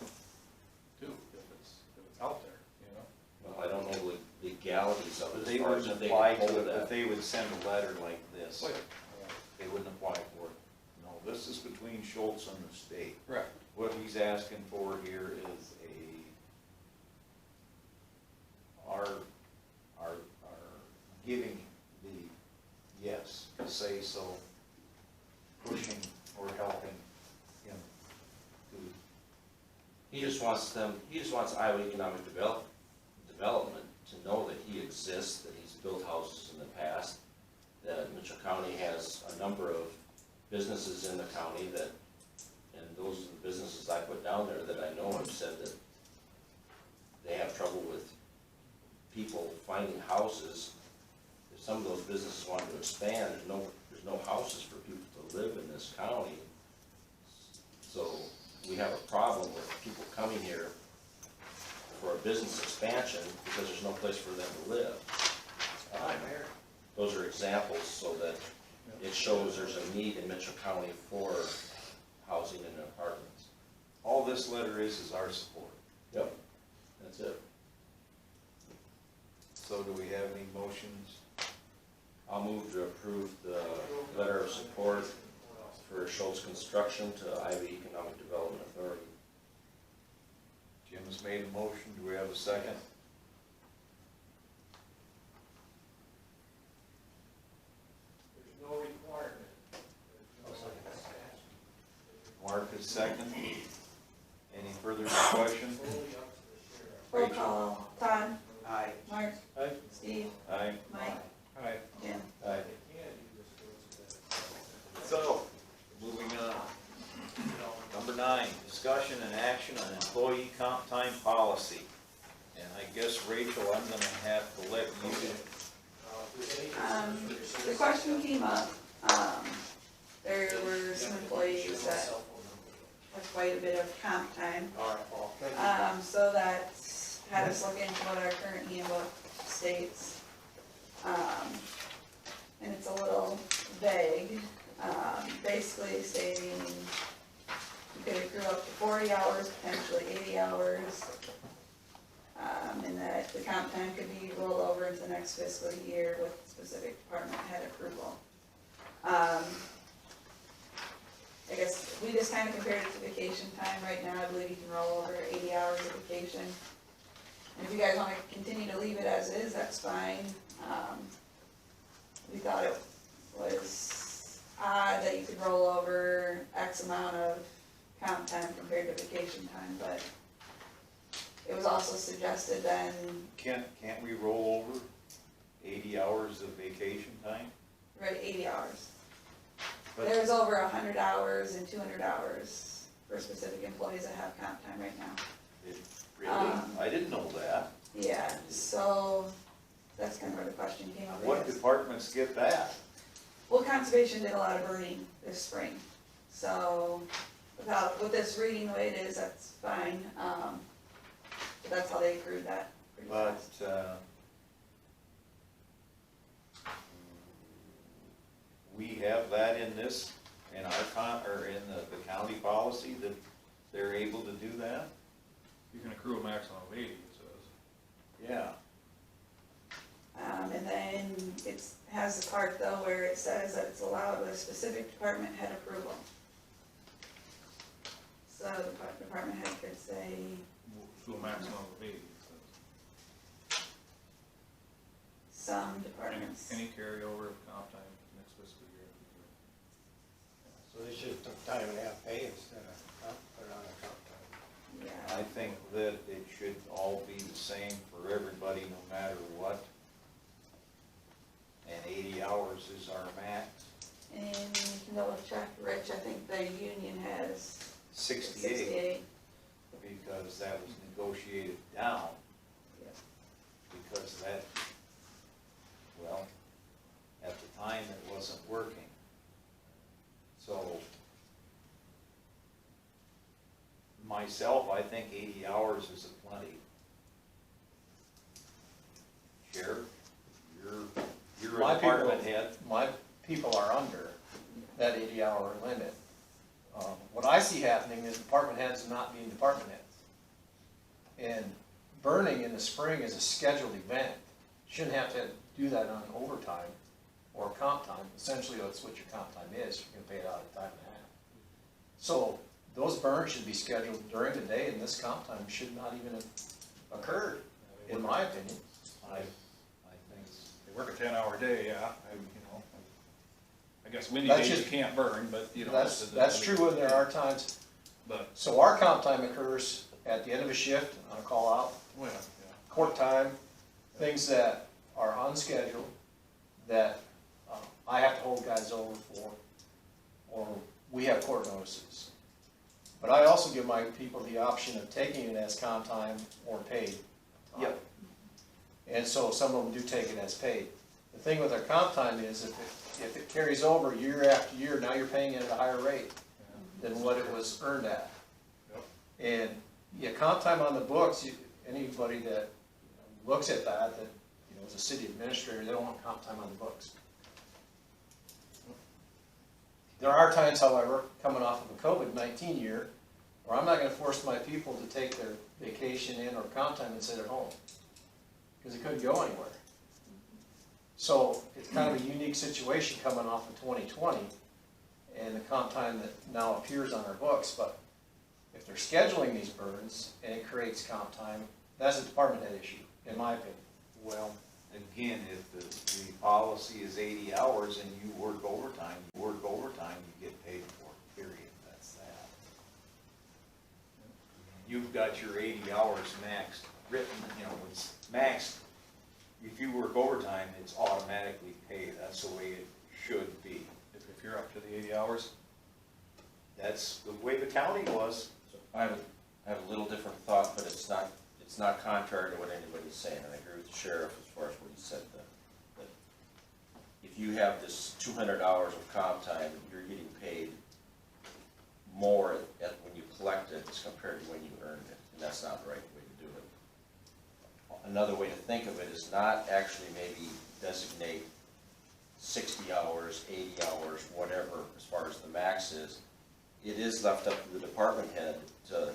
too, if it's out there, you know? Well, I don't know the legalities of it They as far as wouldn't if they apply can to hold it, but that. they would send a letter like this, Like, they wouldn't apply for it. No, this is between Schultz and the state. right, What he's asking for here is our giving the yes, to say so, pushing or helping him to, He just wants Iowa Economic Development to know that he exists, that he's built houses in the past, that Mitchell County has a number of businesses in the county that, and those are the businesses I put down there that I know have said that they have trouble with people finding houses. If some of those businesses want to expand, there's no houses for people to live in this county. So we have a problem with people coming here for a business expansion because there's no place for them to live. Those are examples so that it shows there's a need in Mitchell County for housing and apartments. all this letter is our support. Yep, that's it. So do we have any motions? I'll move to approve the letter of support for Schultz Construction to Iowa Economic Development Authority. Jim has made a motion, do we have a second? There's no requirement. Mark is second. Any further discussion? Roll call, Todd, Aye. Mark, Aye. Steve, Aye. Mike, all right, Jim. comp time policy. And I guess, Rachel, I'm gonna have to let you, The question came up, there were some employees that have quite a bit of comp time. So that had us look into what our current handbook states. And it's a little vague, basically stating you could accrue up to 40 hours, potentially 80 hours. And that the comp time could be rolled over into the next fiscal year with specific department head approval. I guess we just kind of compared it to vacation time. Right now, I believe you can roll over 80 hours of vacation. And if you guys want to continue to leave it as is, that's fine. We thought it was odd that you could roll over X amount of comp time compared to vacation time, but it was also suggested then, can't we roll over 80 hours of vacation time? right, 80 hours. But- There's over 100 hours and 200 hours for specific employees that have comp time right now. Really? I didn't know that. Yeah, so that's kind of where the question came up. I What guess. departments get that? Well, conservation did a lot of burning this spring, so with this reading the way it is, that's fine. But that's how they accrued that. pretty But, fast. we have that in this, in our or in the county policy, that they're able to do that? You can accrue a maximum of 80, it says. Yeah. And then it has the part though where it says that it's allowed with specific department head approval. So the department head could say, To a maximum of 80, it says. some departments. Any carryover of comp time next fiscal year. So they should have took time and a half pay instead of, put it on a comp time. Yeah, I think that it should all be the same for everybody, no matter what. And 80 hours is our max. and you can double check, Rich, I think the union has 68, 68. because that was negotiated down. Yeah. Because that, well, at the time it wasn't working. So, myself, I think 80 hours is a plenty. Sheriff, you're My a department people- head. My people are under that 80-hour limit. What I see happening is department heads not being department heads. And burning in the spring is a scheduled event. Shouldn't have to do that on overtime or comp time. Essentially, that's what your comp time is. You're gonna pay it out at time and a half. So those burns should be scheduled during the day, and this comp time should not even have occurred, in my opinion. I think, They work a 10-hour day, yeah, I guess windy That's days you just- can't burn, but, That's true, and there are times. But, So our comp time occurs at the end of a shift, on a call out, well, yeah. court time, things that are unscheduled, that I have to hold guys over for, or we have court notices. But I also give my people the option of taking it as comp time or paid time. Yep. And so some of them do take it as paid. The thing with our comp time is if it carries over year after year, now you're paying it at a higher rate than what it was earned at. Yep. And, yeah, comp time on the books, anybody that looks at that, as a city administrator, they don't want comp time on the books. There are times, however, coming off of a COVID-19 year, where I'm not gonna force my people to take their vacation in or comp time and sit at home, because they couldn't go anywhere. So it's kind of a unique situation coming off of 2020 and the comp time that now appears on our books, but if they're scheduling these burns and it creates comp time, that's a department head issue, in my opinion. well, again, if the policy is 80 hours and you work overtime, you get paid for it, period, that's that. You've got your 80 hours maxed, written, it's maxed. If you work overtime, it's automatically paid, that's the way it should be. If you're up to the 80 hours. That's the way the county was. So I I have a little different thought, but it's not contrary to what anybody's saying, and I agree with the sheriff as far as what he said, that if you have this 200 hours of comp time, you're getting paid more when you collect it as compared to when you earned it, and that's not the right way to do it. Another way to think of it is not actually maybe designate 60 hours, 80 hours, whatever, as far as the max is. It is left up to the department head to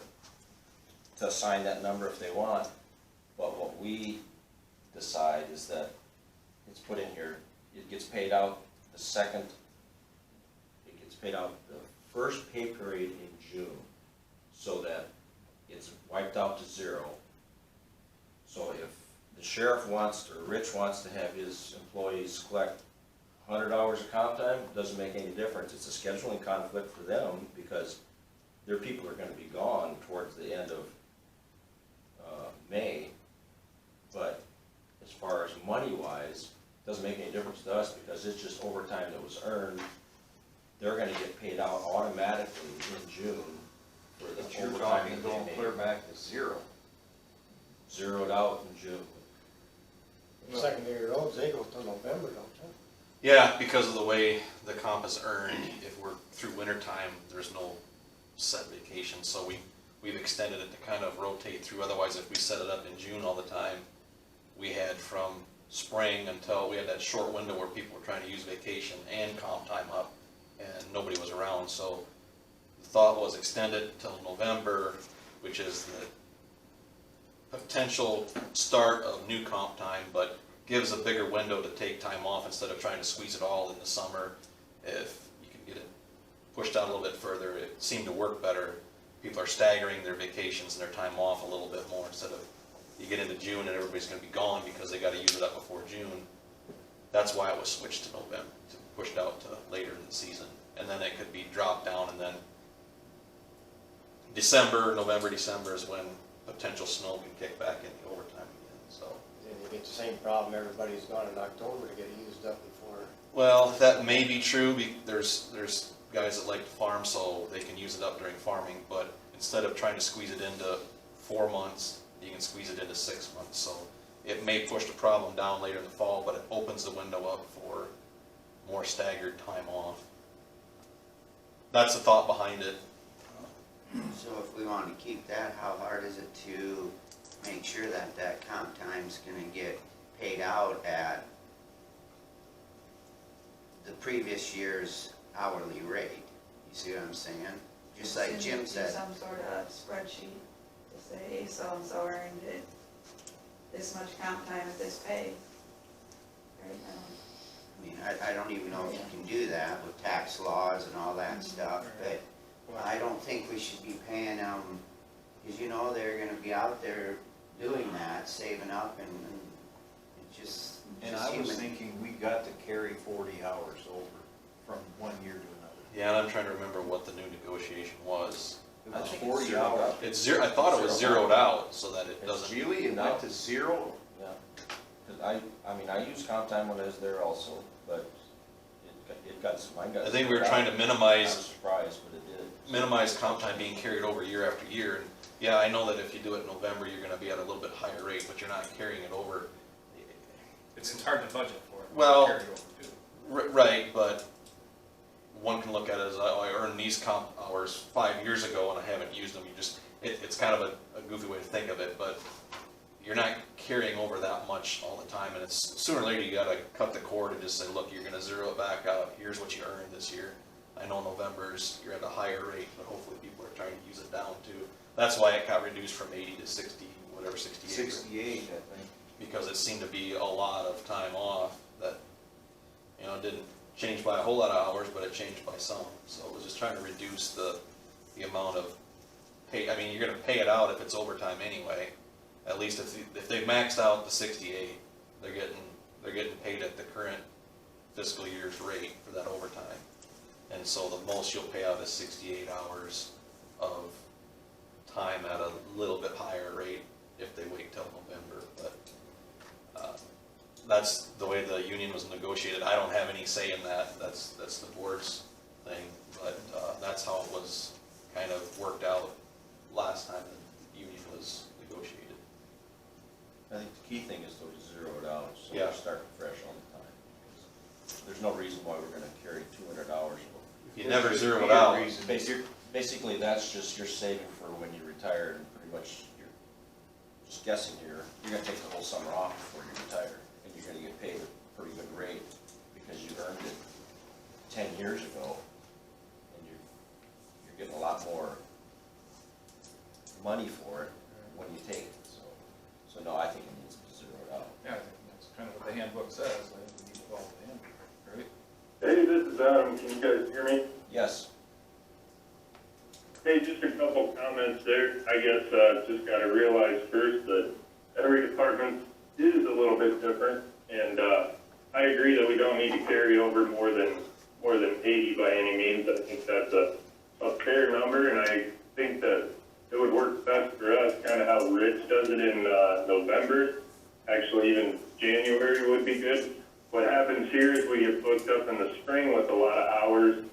assign that number if they want, but what we decide is that it's put in here, it gets paid out the first pay period in June, so that it's wiped out to 0. So if the sheriff wants, or Rich wants to have his employees collect 100 hours of comp time, it doesn't make any difference. It's a scheduling conflict for them because their people are gonna be gone towards the end of May. But as far as money-wise, it doesn't make any difference to us because it's just overtime that was earned. They're gonna get paid out automatically in June for the But you're overtime talking that they going made. clear back to 0. Zeroed out in June. Secondary roads, they go till November, don't they? Yeah, because of the way the comp is earned, if we're through winter time, there's no set vacation, so we've extended it to kind of rotate through. Otherwise, if we set it up in June all the time, we had from spring until, we had that short window where people were trying to use vacation and comp time up, and nobody was around, so the thought was extend it till November, which is the potential start of new comp time, but gives a bigger window to take time off instead of trying to squeeze it all in the summer. If you can get it pushed out a little bit further, it seemed to work better. People are staggering their vacations and their time off a little bit more instead of, you get into June and everybody's gonna be gone because they gotta use it up before June. That's why it was switched to November, pushed out to later in the season. And then it could be dropped down, and then November, December is when potential snow can kick back in the overtime again, so. Then you get the same problem, everybody's gone in October to get it used up before. Well, that may be true, there's guys that like to farm, so they can use it up during farming, but instead of trying to squeeze it into 4 months, you can squeeze it into 6 months, so it may push the problem down later in the fall, but it opens the window up for more staggered time off. That's the thought behind it. So if we want to keep that, how hard is it to make sure that that comp time's gonna get paid out at the previous year's hourly rate? You see what I'm saying? Just like Jim said. Do some sort of spreadsheet to say so-and-so earned it this much comp time at this pay. Right, I mean, I don't even know if you can do that with tax laws and all that stuff, but I don't think we should be paying them, because you know they're gonna be out there doing that, saving up, and it just. And I was thinking we got to carry 40 hours over from one year to another. Yeah, and I'm trying to remember what the new negotiation was. It I was think 40 it's zeroed hours. out. It's zero, I thought it was zeroed out so that it It's doesn't. Really? It went to 0? Yeah, 'cause I mean, I use comp time when I was there also, but mine got. I think we were zeroed trying out. to minimize. I was surprised, but it did. Minimize comp time being carried over year after year, and yeah, I know that if you do it in November, you're gonna be at a little bit higher rate, but you're not carrying it over. It's hard to budget for it. Well- Carry it over too. Right, but one can look at it as, oh, I earned these comp hours 5 years ago and I haven't used them, it's kind of a goofy way to think of it, but you're not carrying over that much all the time, and it's, sooner or later, you gotta cut the cord and just say, look, you're gonna zero it back out, here's what you earned this year. I know November's, you're at a higher rate, but hopefully people are trying to use it down too. That's why it got reduced from 80 to 60, whatever, 68. 68, I think. Because it seemed to be a lot of time off that, it didn't change by a whole lot of hours, but it changed by some. So it was just trying to reduce the amount of pay. I mean, you're gonna pay it out if it's overtime anyway. At least if they've maxed out the 68, they're getting paid at the current fiscal year's rate for that overtime. And so the most you'll pay out is 68 hours of time at a little bit higher rate if they wait till November, but that's the way the union was negotiated. I don't have any say in that, that's the board's thing, but that's how it was kind of worked out last time. was negotiated. I think the key thing is though to zero it out, so Yeah. we're starting fresh all the time. There's no reason why we're gonna carry $200. If you never zero it out, Basically, that's just your saving for when you retire, and pretty much, you're just guessing here, you're gonna take the whole summer off before you retire, and you're gonna get paid a pretty good rate, because you earned it 10 years ago, and you're getting a lot more money for it when you take it, so no, I think it needs to be zeroed out. Yeah, I think that's kind of what the handbook says, I think we need to follow the handbook, right? Hey, this is Adam, can you guys hear me? Yes, Hey, just a couple comments there. I guess, just gotta realize first that every department is a little bit different. And, I agree that we don't need to carry over more than 80 by any means. I think that's a fair number, and I think that it would work best for us, kinda how Rich does it in, November. Actually, even January would be good. What happens here is we get booked up in the spring with a lot of hours.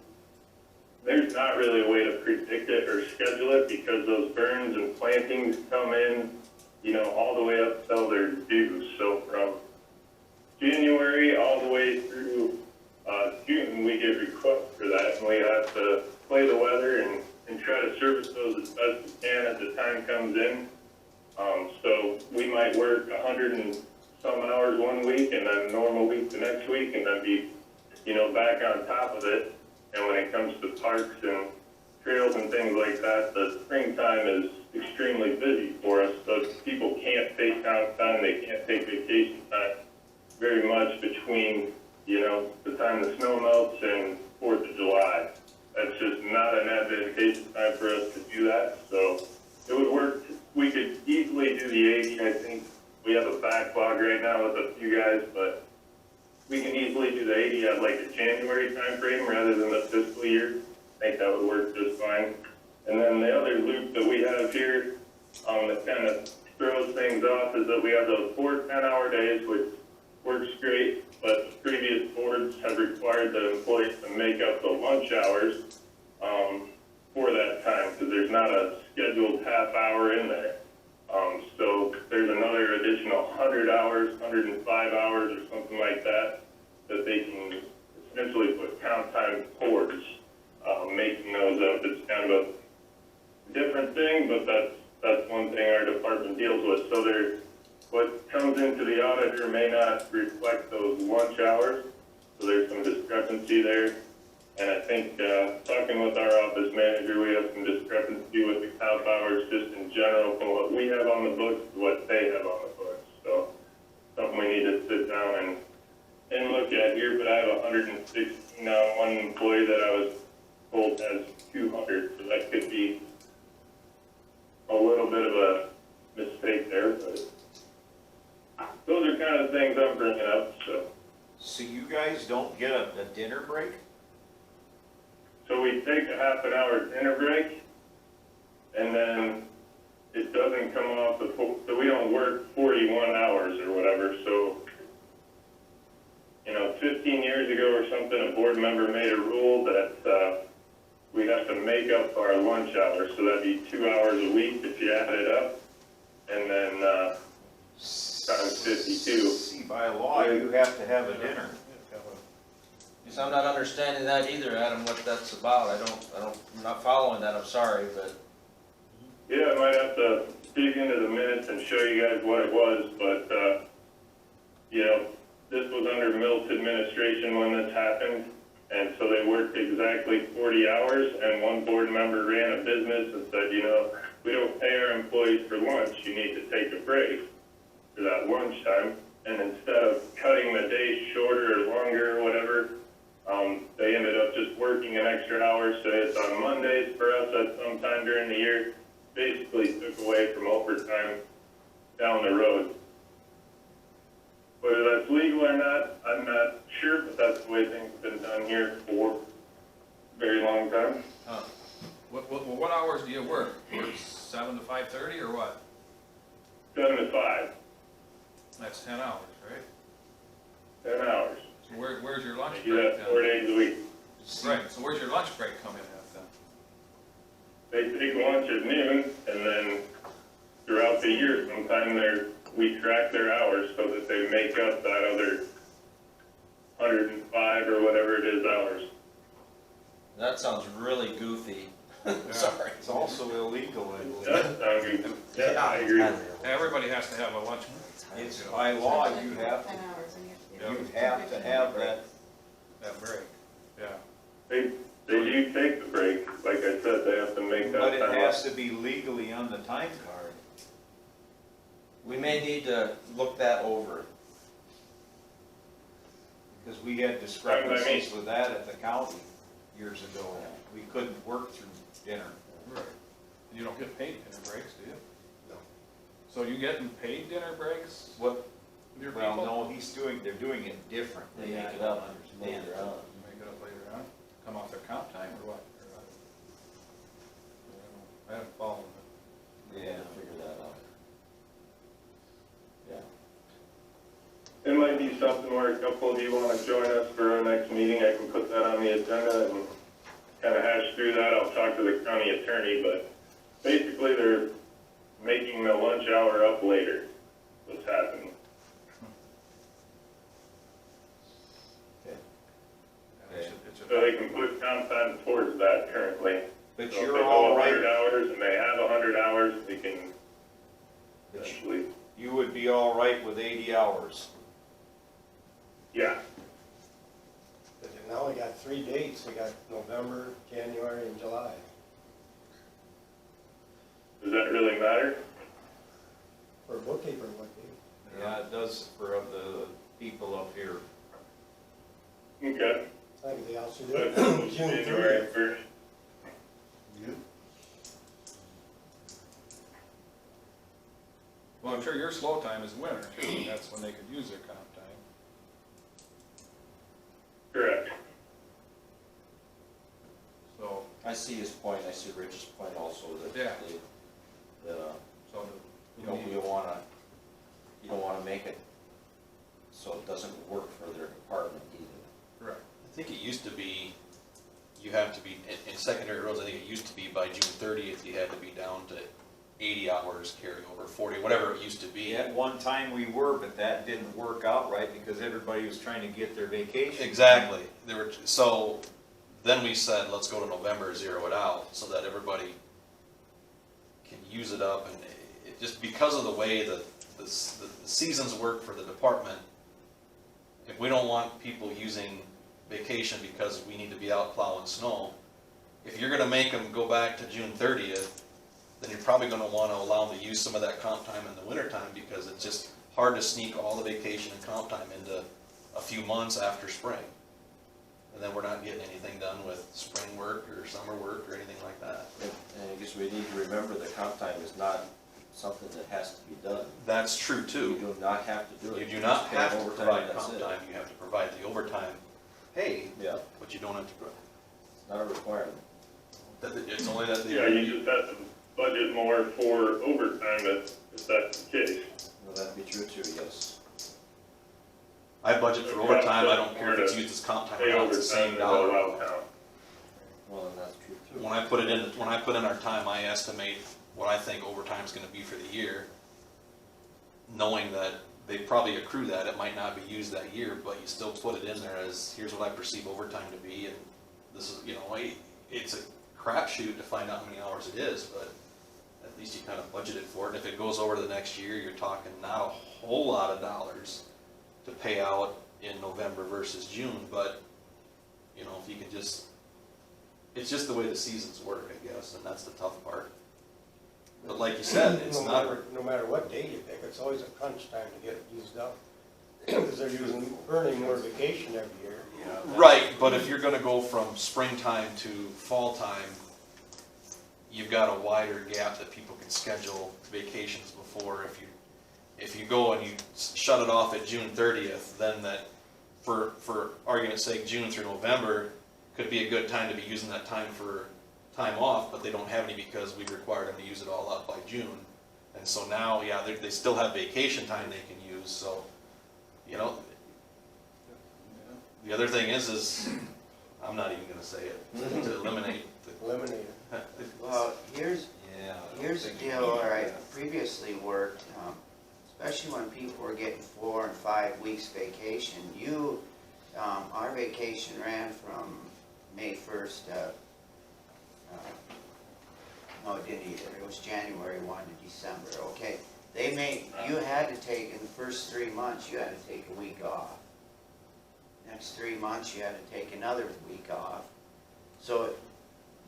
There's not really a way to predict it or schedule it because those burns and plantings come in, all the way up till they're due. So from January all the way through June, we get requests for that, and we have to play the weather and try to service those as best we can as the time comes in. So we might work 100 and some hours one week, and then a normal week the next week, and then be, back on top of it. And when it comes to parks and trails and things like that, the springtime is extremely busy for us. So people can't take downtime, they can't take vacation time very much between, the time the snow melts and 4th of July. That's just not an advantageous time for us to do that. So it would work. We could easily do the 80. I think we have a backlog right now with a few guys, but we can easily do the 80 at like a January timeframe rather than the fiscal year. I think that would work just fine. And then the other loop that we have here that kind of throws things off is that we have those 4 10-hour days, which works great, but previous boards have required the employees to make up the lunch hours for that time because there's not a scheduled half hour in there. So there's another additional 100 hours, 105 hours or something like that, that they can essentially put count time towards making those up. It's kind of a different thing, but that's one thing our department deals with. So what comes into the auditor may not reflect those lunch hours, so there's some discrepancy there. And I think talking with our office manager, we have some discrepancy with the count hours just in general from what we have on the books to what they have on the books. So something we need to sit down and look at here, but I have 116 now, one employee that I was told has 200, so that could be a little bit of a mistake there, but those are kind of things I'm bringing up, so. So you guys don't get a dinner break? So we take a half an hour dinner break, and then it doesn't come off so we don't work 41 hours or whatever, so 15 years ago or something, a board member made a rule that we have to make up our lunch hours, so that'd be 2 hours a week if you add it up, and then times 52. See, by law, you have to have a dinner. because I'm not understanding that either, Adam, what that's about, I'm not following that, I'm sorry, but. Yeah, I might have to dig into the minutes and show you guys what it was, but, this was under Milt's administration when this happened, and so they worked exactly 40 hours, and one board member ran a business and said, we don't pay our employees for lunch, you need to take a break for that lunchtime, and instead of cutting the day shorter or longer or whatever, they ended up just working an extra hour, say it's on Mondays for us at some time during the year, basically took away from overtime down the road. Whether that's legal or not, I'm not sure, but that's the way things have been done here for a very long time. What hours do you work? You work 7 to 5:30 or what? 7 to 5, That's 10 hours, right? 10 hours. So where's your lunch I do break that 4 then? days a week. Right, so where's your lunch break come in at then? They take lunch at noon, and then throughout the year, sometime we track their hours so that they make up that other 105 or whatever it is hours. That sounds really goofy. Sorry. It's also illegal, I believe. That sounds good. Yeah, I agree. Everybody has to have a lunch. It's by law, you have 10 to, hours and you have to you have to have that. That break, yeah. They do take the break, like I said, they have to make that But it time has up. to be legally on the time card. We may need to look that over. Because we had discrepancies with that at the county years ago. We couldn't work through dinner. Right. You don't get paid dinner breaks, do you? No. So you getting paid dinner breaks? What, Your well, people? no, they're doing it differently. They make I it don't up understand later that. on. Make it up later on? Come off their comp time or what? I haven't followed it. Yeah. Figure that out. Yeah. It might be something where a couple of you want to join us for our next meeting, I can put that on the agenda and kind of hash through that. I'll talk to the county attorney, but basically they're making the lunch hour up later. What's happening? So they can put comp time towards that currently. But So if you're they all go 100 right, hours and they have 100 hours, they can but essentially, you would be all right with 80 hours. yeah. But they now we got 3 dates, we got November, January, and July. Does that really matter? For a bookkeeper, it would be. Yeah, it does for the people up here. Okay. I think they also do But it June January 30th. 1st. Well, I'm sure your slow time is winter too, and that's when they could use their comp time. Correct. So, I see his point, I see Rich's point also, that Yeah. so you don't wanna make it so it doesn't work for their department either. right. I think it used to be, you have to be, in secondary roads, I think it used to be by June 30th, you had to be down to 80 hours carryover, 40, whatever it used to be. At one time we were, but that didn't work out right because everybody was trying to get their vacation. Exactly. So then we said, let's go to November, zero it out, so that everybody can use it up. And it just because of the way that the seasons work for the department, if we don't want people using vacation because we need to be out plowing snow, if you're gonna make them go back to June 30th, then you're probably gonna wanna allow them to use some of that comp time in the wintertime, because it's just hard to sneak all the vacation and comp time into a few months after spring. And then we're not getting anything done with spring work or summer work or anything like that. And I guess we need to remember the comp time is not something that has to be done. That's true You too. do not have to do it. You do just not pay have to overtime, provide that's comp it. time, you have to provide the overtime pay, Yeah, but you don't have to, it's not a requirement. it's only that Yeah, you just have to budget more for overtime if that's the case. Well, that'd be true too, yes. I budget for overtime, I don't care if it's used as comp time or Pay not, it's the overtime same is dollar. allowed count. Well, then that's true too. When I put in our time, I estimate what I think overtime's gonna be for the year, knowing that they probably accrue that, it might not be used that year, but you still put it in there as, here's what I perceive overtime to be, and this is, it's a crapshoot to find out how many hours it is, but at least you kind of budgeted for it, and if it goes over the next year, you're talking not a whole lot of dollars to pay out in November versus June, but, if you can just, it's just the way the seasons work, I guess, and that's the tough part. But like you said, it's not, No matter what day you pick, it's always a crunch time to get it used up. Because they're earning more vacation every year. right, but if you're gonna go from springtime to fall time, you've got a wider gap that people can schedule vacations before. If you go and you shut it off at June 30th, then that, for argument's sake, June through November could be a good time to be using that time for time off, but they don't have any because we required them to use it all up by June. And so now, yeah, they still have vacation time they can use, so, the other thing is I'm not even gonna say it, to eliminate Eliminate it. Well, here's Yeah. I don't Here's the think deal, we need where I that. previously worked, especially when people were getting 4 and 5 weeks vacation, our vacation ran from May 1st to, no, it didn't either, it was January 1 to December, okay? You had to take, in the first 3 months, you had to take a week off. Next 3 months, you had to take another week off. So,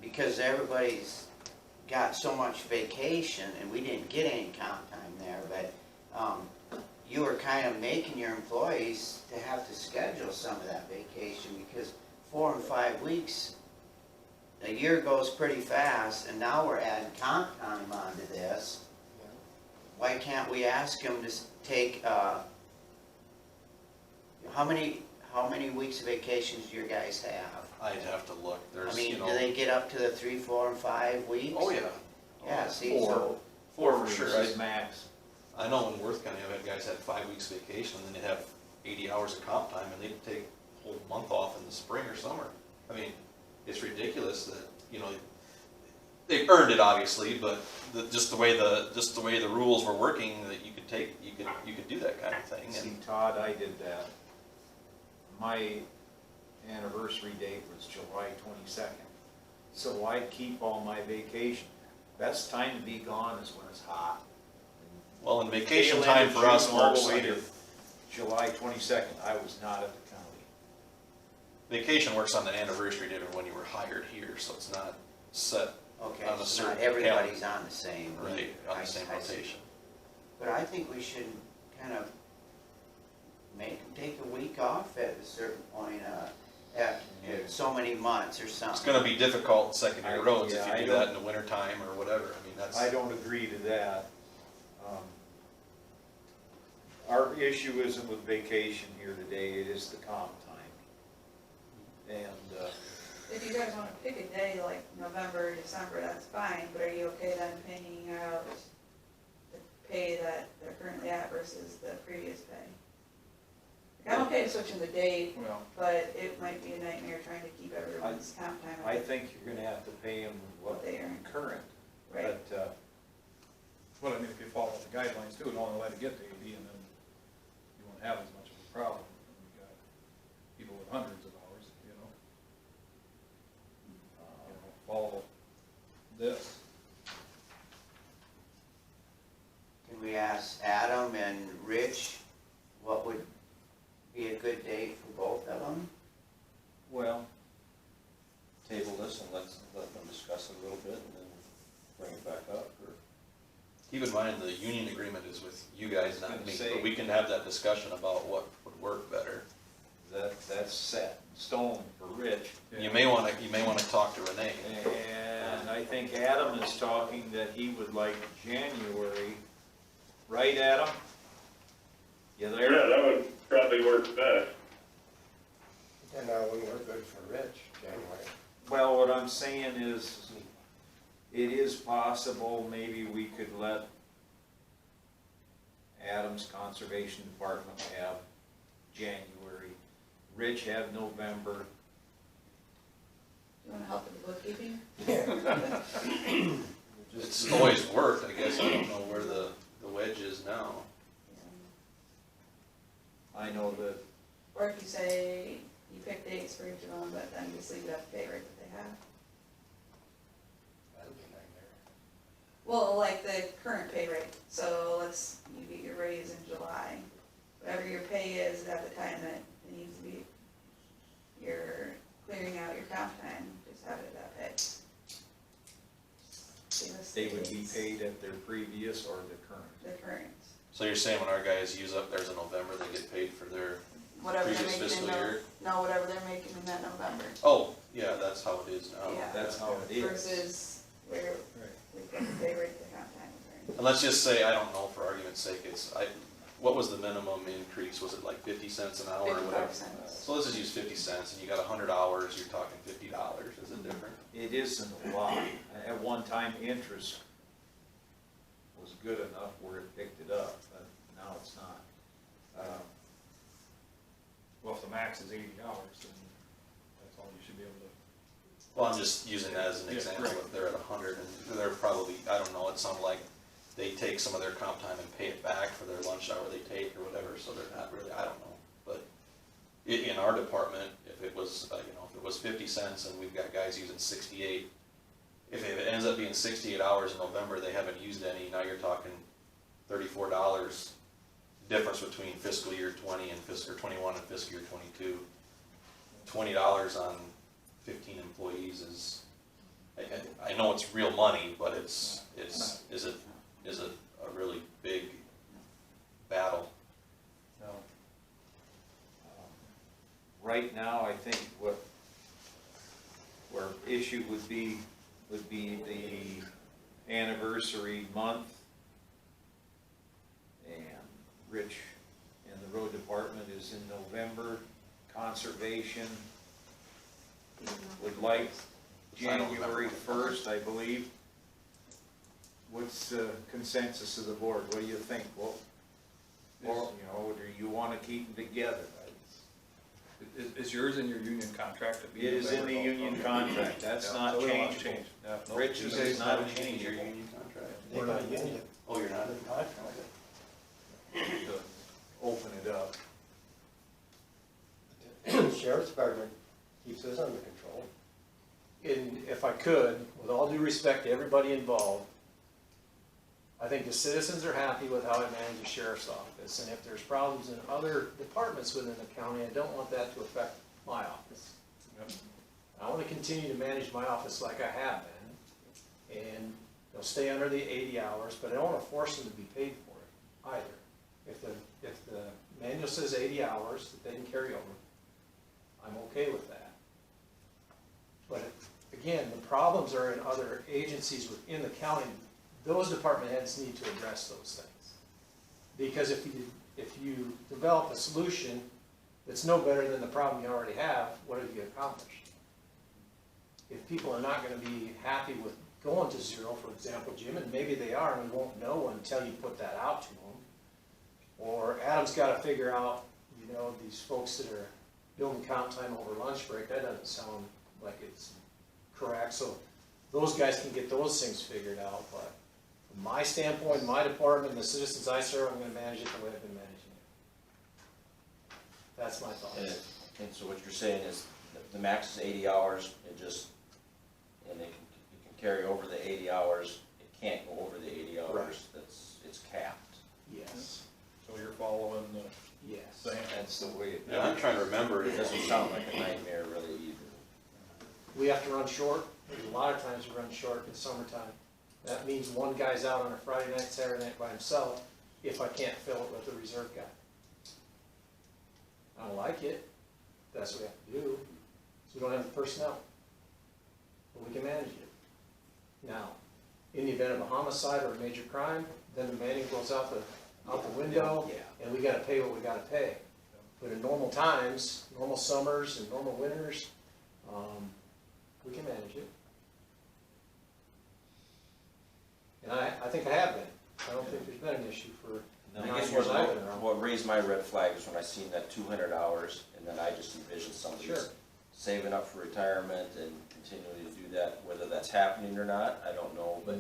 because everybody's got so much vacation, and we didn't get any comp time there, but you were kind of making your employees to have to schedule some of that vacation, because 4 and 5 weeks, a year goes pretty fast, and now we're adding comp time onto this. Why can't we ask them to take, how many weeks of vacations do your guys have? I'd have to look, I there's, mean, you do know, they get up to the 3, 4, and 5 weeks? oh, yeah. Yeah, see, so, Four for sure. This is max. I know in Worth County, I've had guys had 5 weeks vacation, and then they'd have 80 hours of comp time, and they'd take a whole month off in the spring or summer. I mean, it's ridiculous that, you know, they've earned it obviously, but just the way the rules were working, that you could do that kind of thing. See, And Todd, I did that. My anniversary date was July 22nd. So I keep all my vacation. Best time to be gone is when it's hot. well, in vacation Tail end time of for us June all works, the way to July 22nd, I was not at the county. vacation works on the anniversary date of when you were hired here, so it's not set okay, on a so not certain everybody's on the same. right on I- the same I see. rotation. But I think we should kind of make them take a week off at a certain point, at so many months or something. It's gonna be difficult in secondary roads if Yeah, you I do that don't- in the winter time or whatever, I mean, that's. I don't agree to that. Our issue isn't with vacation here today, it is the comp time. And, If you guys wanna pick a day like November, December, that's fine, but are you okay then paying out the pay that they're currently at versus the previous pay? Like, I'm okay with switching the date, Well, but it might be a nightmare trying to keep everyone's comp time I at think you're gonna have to pay them what what they earn, current, right? but, well, I mean, if you follow the guidelines too, don't let it get to 80, and then you won't have as much of a problem. You got people with hundreds of hours, follow this. Can we ask Adam and Rich what would be a good date for both of them? well, Table this and let them discuss it a little bit and then bring it back up, or? Keep in mind, the union agreement is with you guys, not Gonna me, say- but we can have that discussion about what would work better. that's set in stone for Rich. You may wanna talk to Renee. And I think Adam is talking that he would like January, right, Adam? You there? Yeah, that would probably work best. And when we're good for Rich, January. Well, what I'm saying is, it is possible maybe we could let Adam's Conservation Department have January, Rich have November. You wanna help with the bookkeeping? It's always worked, I guess, I don't know where the wedge is now. I know that, Or if you say, you pick dates for each of them, but then just leave it at the pay rate that they have. That'd be a nightmare. Well, like the current pay rate, so you get your raise in July. Whatever your pay is at the time that it needs to be, you're clearing out your comp time, just have it at that pay. Give us the they would be dates, paid at their previous or the current. the current, So you're saying when our guys use up theirs in November, they get paid for their, whatever they're Previous making in, fiscal year? no, whatever they're making in that November. oh, yeah, that's how it is now. Yeah. That's how it is. Versus where we put the pay rate, the comp time is And let's just say, I don't know, for argument's sake, what was the minimum increase? Was it like 50 cents an hour or whatever? 55 cents. So let's just use 50 cents, and you got 100 hours, you're talking $50, is it different? It isn't a lot. At one time, interest was good enough where it picked it up, but now it's not. Well, if the max is 80 hours, then that's all you should be able to. Well, I'm just using that as an Yeah, example, right. if they're at 100, and they're probably, I don't know, it sounded like they take some of their comp time and pay it back for their lunch hour they take or whatever, so they're not really, I don't know. But in our department, if it was, if it was 50 cents and we've got guys using 68, if it ends up being 68 hours in November, they haven't used any, now you're talking $34 difference between fiscal year 20 and fiscal 21 and fiscal year 22. $20 on 15 employees is, I know it's real money, but is it a really big battle? No. Right now, I think where issue would be the anniversary month. And Rich in the road department is in November. Conservation would like January 1st, I believe. What's the consensus of the board? What do you think? Well, or, do you wanna keep them together? Is yours in your union contract to be? It is in the union contract, that's not So we don't wanna changeable. change. Yeah, no. Rich You is guys not not changing your changeable. union contract? We're not union. Oh, you're not? Good. Open it up. Sheriff's Department keeps us under control. And if I could, with all due respect to everybody involved, I think the citizens are happy with how I manage the sheriff's office, and if there's problems in other departments within the county, I don't want that to affect my office. Yep. I want to continue to manage my office like I have been, and they'll stay under the 80 hours, but I don't want to force them to be paid for it either. If the manual says 80 hours that they can carry over, I'm okay with that. But again, the problems are in other agencies within the county. Those department heads need to address those things. Because if you develop a solution that's no better than the problem you already have, what have you accomplished? If people are not gonna be happy with going to zero, for example, Jim, and maybe they are, and we won't know until you put that out to them. Or Adam's gotta figure out, these folks that are building comp time over lunch break, that doesn't sound like it's correct. So those guys can get those things figured out, but from my standpoint, my department, and the citizens I serve, I'm gonna manage it the way I've been managing it. That's my thoughts. And so what you're saying is the max is 80 hours and you can carry over the 80 hours. It can't go over the 80 hours. Right. It's capped. Yes, So you're following the yes. saying. That's the way it Yeah, I'm trying to remember. It doesn't sound like a nightmare really either. We have to run short. There's a lot of times we run short in summertime. That means one guy's out on a Friday night, Saturday night by himself, if I can't fill it with a reserve guy. I don't like it. That's what we have to do. So we don't have the personnel. But we can manage it. Now, in the event of a homicide or a major crime, then the manning goes out the window, and we gotta pay what we gotta pay. But in normal times, normal summers and normal winters, we can manage it. And I think I have been. I don't think there's been an issue for I 9 guess years I've been around. what raised my red flag is when I seen that 200 hours, and then I just envisioned somebody Sure. saving up for retirement and continuing to do that. Whether that's happening or not, I don't know, but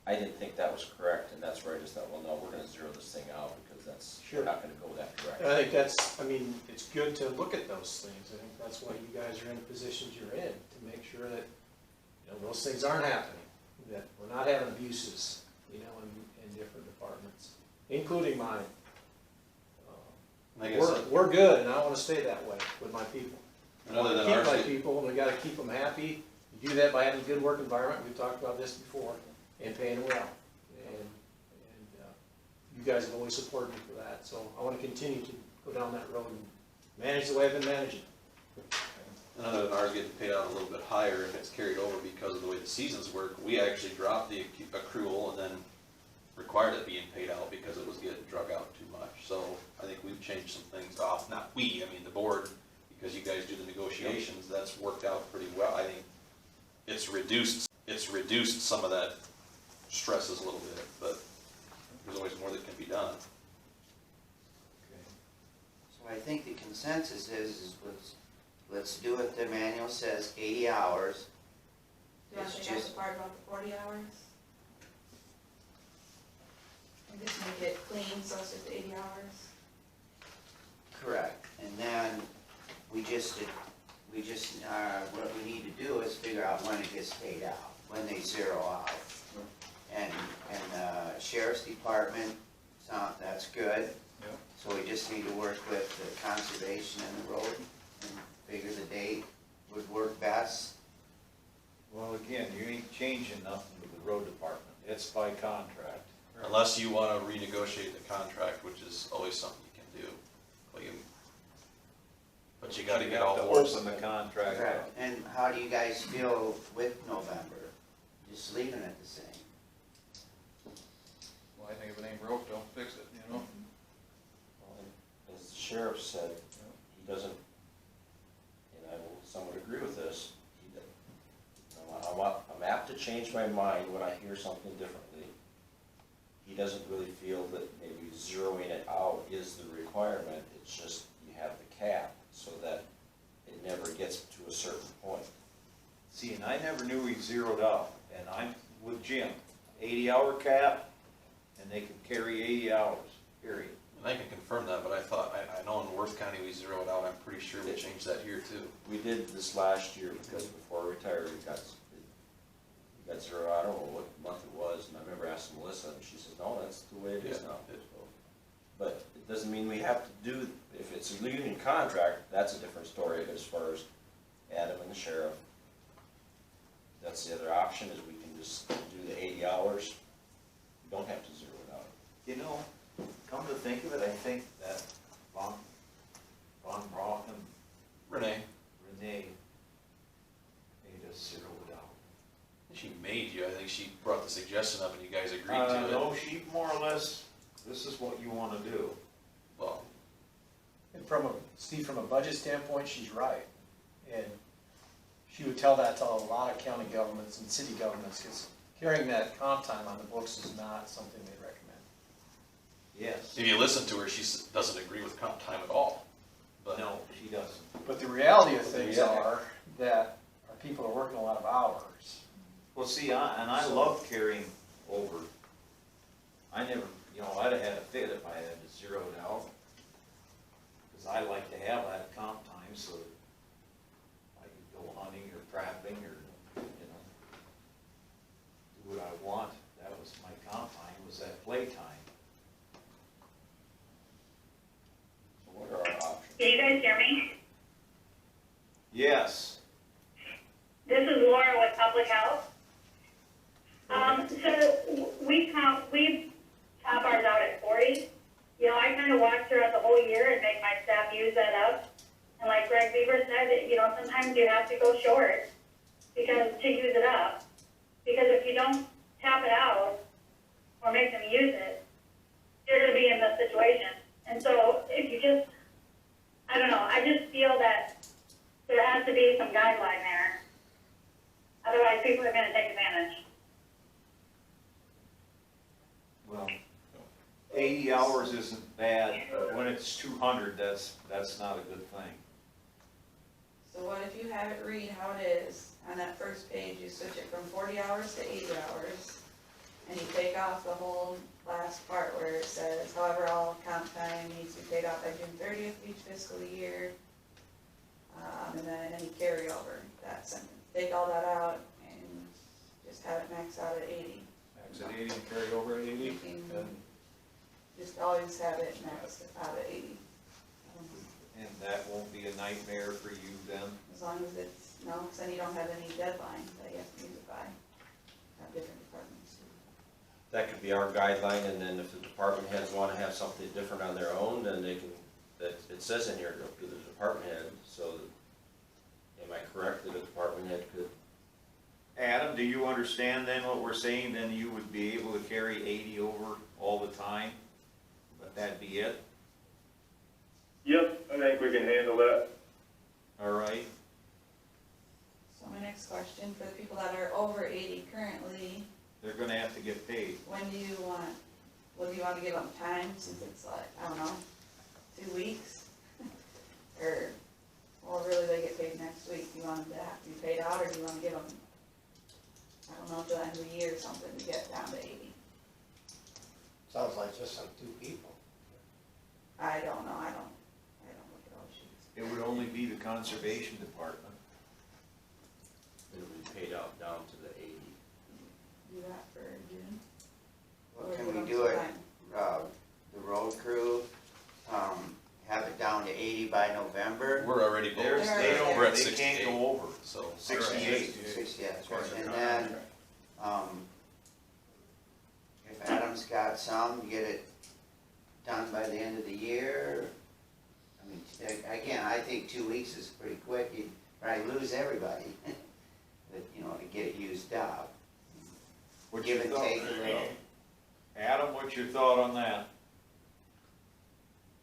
I didn't think that was correct, and that's where I just thought, well, no, we're gonna zero this thing out, because Sure. we're not gonna go that And direction. I think it's good to look at those things. I think that's why you guys are in the positions you're in, to make sure that, those things aren't happening, that we're not having abuses, in different departments, including mine. I guess We're good, and I wanna stay that way with my people. I And other wanna than keep my ours, people, and we gotta keep them happy. You do that by having a good work environment, we've talked about this before, and paying them well. And you guys have always supported me for that, so I wanna continue to go down that road and manage the way I've been managing. and other than ours getting paid out a little bit higher if it's carried over because of the way the seasons work, we actually dropped the accrual and then required it being paid out because it was getting drug out too much. So I think we've changed some things off, not we, I mean the board, because you guys do the negotiations, that's worked out pretty well. I think it's reduced some of that stresses a little bit, but there's always more that can be done. So I think the consensus is let's do what the manual says, 80 hours, Do you want to It's take out just- the part about the 40 hours? And just make it clean, so it's just 80 hours? Correct, and then we just, what we need to do is figure out when it gets paid out, when they zero out. And sheriff's department, that's good. Yep. So we just need to work with the conservation and the road and figure the date would work best. Well, again, you ain't changing nothing with the road department, it's by contract. Unless you wanna renegotiate the contract, which is always something you can do. But you gotta get all You have boards. to open the contract up. And how do you guys feel with November? Just leaving it the same? Well, I think if it ain't broke, don't fix it, you know? Well, as the sheriff said, he doesn't, and I will somewhat agree with this, I'm apt to change my mind when I hear something differently. He doesn't really feel that maybe zeroing it out is the requirement, it's just you have the cap so that it never gets to a certain point. See, and I never knew he zeroed out, and I'm with Jim, 80-hour cap, and they can carry 80 hours, period. And I can confirm that, but I know in Worth County we zeroed out, I'm pretty sure we changed that here too. We did this last year because before I retired, it got zeroed out. I don't know what month it was, and I remember asking Melissa, and she says, no, that's the way it is Yeah. now. But it doesn't mean we have to do, if it's a union contract, that's a different story as far as Adam and the sheriff. That's the other option, is we can just do the 80 hours. We don't have to zero it out. You know, come to think of it, I think that Von Brock and Renee, Renee made us zero it out. she made you, I think she brought the suggestion up and you guys agreed to it. No, she more or less, this is what you wanna do. Well, And Steve, from a budget standpoint, she's right. And she would tell that to a lot of county governments and city governments, because carrying that comp time on the books is not something they recommend. Yes. if you listen to her, she doesn't agree with comp time at all. But No, she doesn't. But the reality of things are that our people are working a lot of hours. Well, see, I love carrying over. I never, I'd have had a fit if I had to zero it out. Cause I like to have that comp time so that I could go hunting or trapping or, do what I want. That was my comp time, was that playtime. So what are our options? Can you guys hear me? Yes. This is Laura with Public Health. So we top ours out at 40. I kind of watch throughout the whole year and make my staff use that up. And like Greg Beaver said, sometimes you have to go short to use it up. Because if you don't tap it out or make them use it, you're going to be in this situation. And so if you just, I don't know, I just feel that there has to be some guideline there. Otherwise, people are going to take advantage. Well, 80 hours isn't bad, but when it's 200, that's not a good thing. So what if you have it read how it is, on that first page, you switch it from 40 hours to 80 hours, and you take off the whole last part where it says, however, all comp time needs to be paid out by June 30th of each fiscal year, and then any carryover, that sentence. Take all that out and just have it max out at 80. Max at 80 and carry over at 80. You can just always have it maxed out at 80. And that won't be a nightmare for you then? As long as it's, no, because then you don't have any deadline that you have to use it by. Have different departments. That could be our guideline, and then if the department heads want to have something different on their own, then they can, that, it says in here, go to the department head, so, am I correct that a department head could? Adam, do you understand then what we're saying? Then you would be able to carry 80 over all the time? But that'd be it? Yep, I think we can handle that. All right. So my next question, for the people that are over 80 currently, They're gonna have to get paid. when do you want, do you want to give them time, since it's like, I don't know, 2 weeks? Or, well, really, they get paid next week, do you want them to have to be paid out, or do you want to give them I don't know, till the end of the year or something to get down to 80. Sounds like just some two people. I don't know, I don't look at all the sheets. It would only be the conservation department. It'll be paid out down to the 80. Do that for June? Well, Or can give we them do some it, time? the road crew, have it down to 80 by November? We're already below. There's, They're- they don't, We're at they can't 68, go over. so. 68. 60, yeah, As far as their and then, contract. if Adam's got some, get it done by the end of the year. I mean, again, I think 2 weeks is pretty quick, you'd probably lose everybody, but, you know, to get it used up. What's Give your and thought? take a little. Adam, what's your thought on that?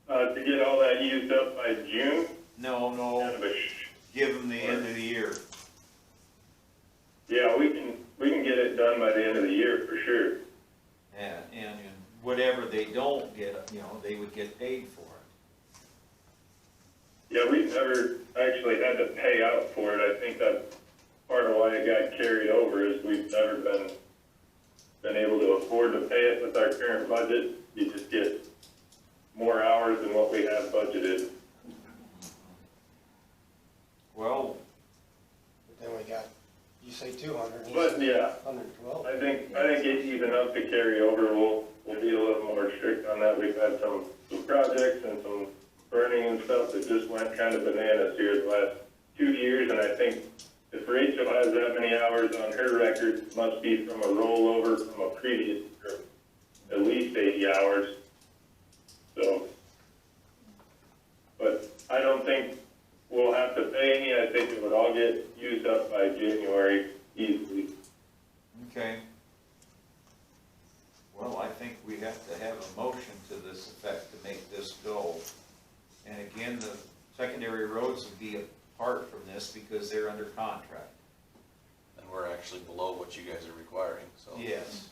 To get all that used up by June, No, kind no, of a give them the end of the year. yeah, we can get it done by the end of the year for sure. And whatever they don't get, you know, they would get paid for it. Yeah, we've never actually had to pay out for it. I think that's part of why it got carried over is we've never been able to afford to pay it with our current budget. You just get more hours than what we have budgeted. Well, But then we got, you say 200. But yeah, 112. I think it's even up to carry over. We'll be a little more strict on that. We've had some projects and some burning and stuff that just went kind of bananas here the last 2 years, and I think if Rachel has that many hours on her record, it must be from a rollover from a previous term, at least 80 hours. So, but I don't think we'll have to pay any. I think it would all get used up by January easily. okay. Well, I think we have to have a motion to this effect to make this go. And again, the secondary roads would be apart from this because they're under contract. And we're actually below what you guys are requiring, so. Yes.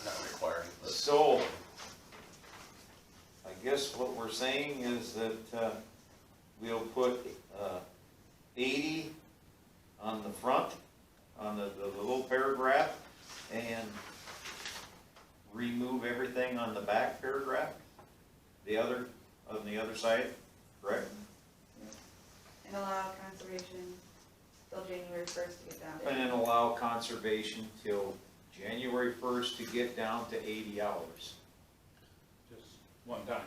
Not requiring, but. So, I guess what we're saying is that, we'll put, 80 on the front, on the little paragraph, and remove everything on the back paragraph, on the other side, correct? And allow conservation till January 1st to get down to And then allow conservation till January 1st to get down to 80 hours. Just one time.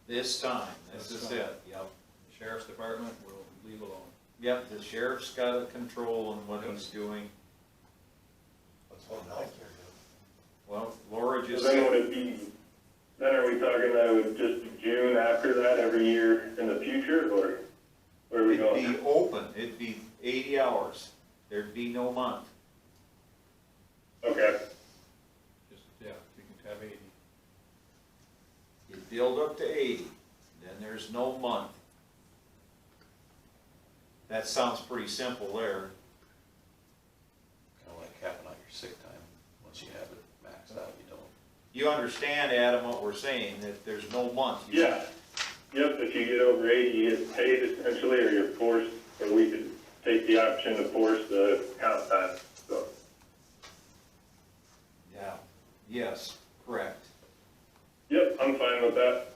This time, this is it, yep. The sheriff's department will leave alone. Yep, the sheriff's got a control on what he's doing. That's what I care to. Well, Laura So just then said, would it be, then are we talking that it would just be June after that every year in the future, or where are we it'd going? be open, it'd be 80 hours. There'd be no month. Okay, Just, yeah, you can have 80. You build up to 80, then there's no month. That sounds pretty simple there. Kind of like capping out your sick time, once you have it maxed out, you don't. You understand, Adam, what we're saying, that there's no month. You- yeah. Yep, if you get over 80, you get paid essentially, or you're forced, or we could take the option to force the count time, so. Yeah, yes, correct. Yep, I'm fine with that.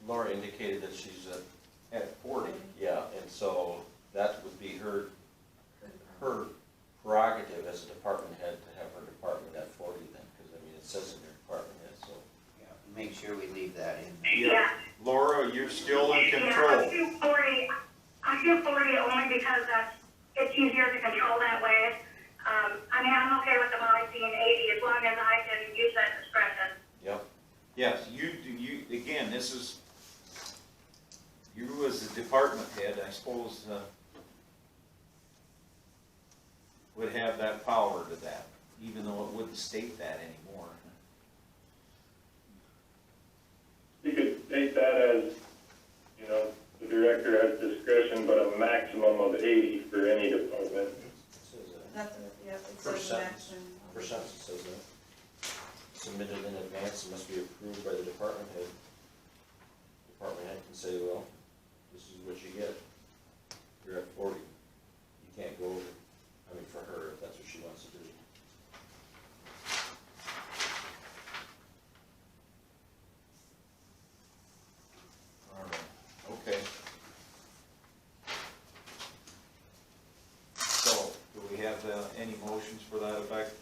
Laura indicated that she's At 40. yeah, and so that would be her prerogative as a department head to have her department at 40 then, because I mean, it says in your department head, so. Yeah, make sure we leave that in. Yeah. Laura, you're still in Yeah, control. I do 40 only because it's easier to control that way. I mean, I'm okay with the mileage being 80 as long as I can use that discretion. Yep. Yes, again, this is, you as the department head, I suppose, would have that power to that, even though it wouldn't state that anymore. You could state that as, you know, the director has discretion, but a maximum of 80 for any department. It says that. That's what, yeah, it First says sentence. maximum. First sentence it says that. Submitted in advance and must be approved by the department head. Department head can say, well, this is what you get. You're at 40. You Any motions for that effect?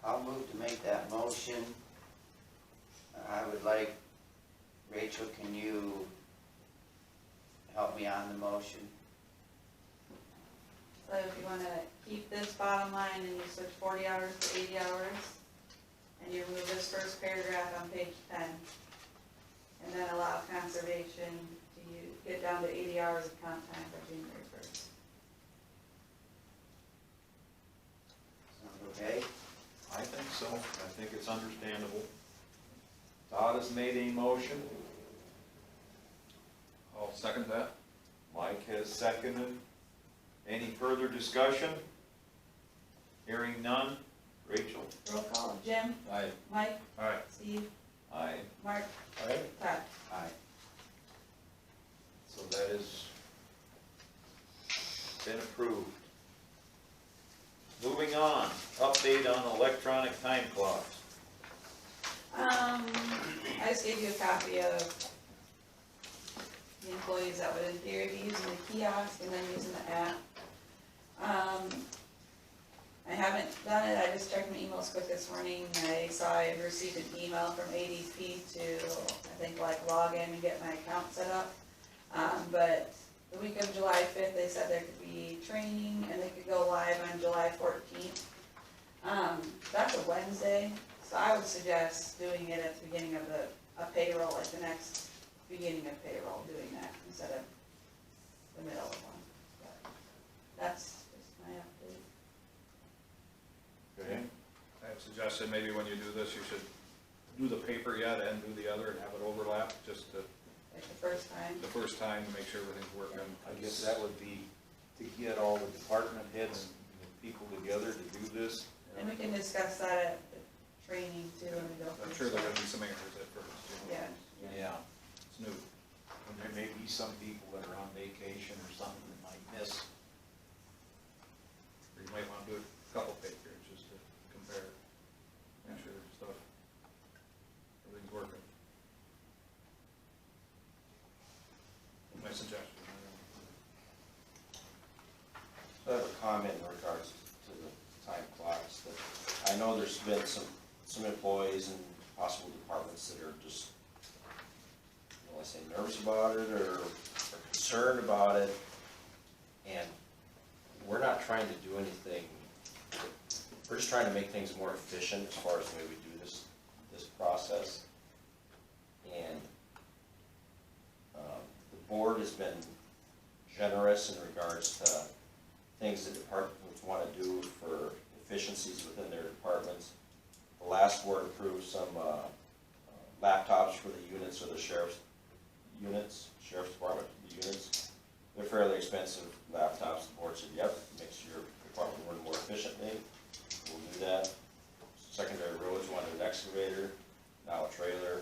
I'll move to make that motion. I would like, Rachel, can you help me on the motion? So if you wanna keep this bottom line and you switch 40 hours to 80 hours, and you remove this first paragraph on page 10, and then allow conservation to get down to 80 hours of comp time by January 1st. Sound okay? I think so. I think it's understandable. Todd has made a motion. I'll second that. Mike has seconded. Any further discussion? Hearing none. Rachel? Roll call, Jim, Aye. Mike, All right. Steve, Aye. Mark, Aye. Todd. Aye. So that has been approved. Moving on, update on electronic time clocks. I just gave you a copy of the employees that would in theory be using the kiosk and then using the app. I haven't done it, I just checked my emails quick this morning, I saw I received an email from ADP to, I think, like log in and get my account set up. But the week of July 5th, they said there could be training and they could go live on July 14th. That's a Wednesday, so I would suggest doing it at the beginning of a payroll, like the next beginning of payroll, doing that instead of the middle of one. But that's just my update. Okay. I have suggested maybe when you do this, you should do the paper yet and do the other and have it overlap, just to, Like the first time. the first time to make sure everything's working. I guess that would be to get all the department heads and the people together to do this. And we can discuss that at the training too, and go. I'm sure there will be some errors at first, you know. Yeah. Yeah. It's new. And there may be some people that are on vacation or something that might miss. Or you might want to do a couple pay periods just to compare, make sure stuff, everything's working. My suggestion. So I have a comment in regards to the time clocks, that I know there's been some employees and possible departments that are just, I don't want to say nervous about it or concerned about it. And we're not trying to do anything, we're just trying to make things more efficient as far as the way we do this process. And the board has been generous in regards to things that departments want to do for efficiencies within their departments. The last board approved some laptops for the units or the sheriff's department units. They're fairly expensive laptops. The board said, yep, makes your department run more efficiently. We'll do that. Secondary roads wanted an excavator, now a trailer.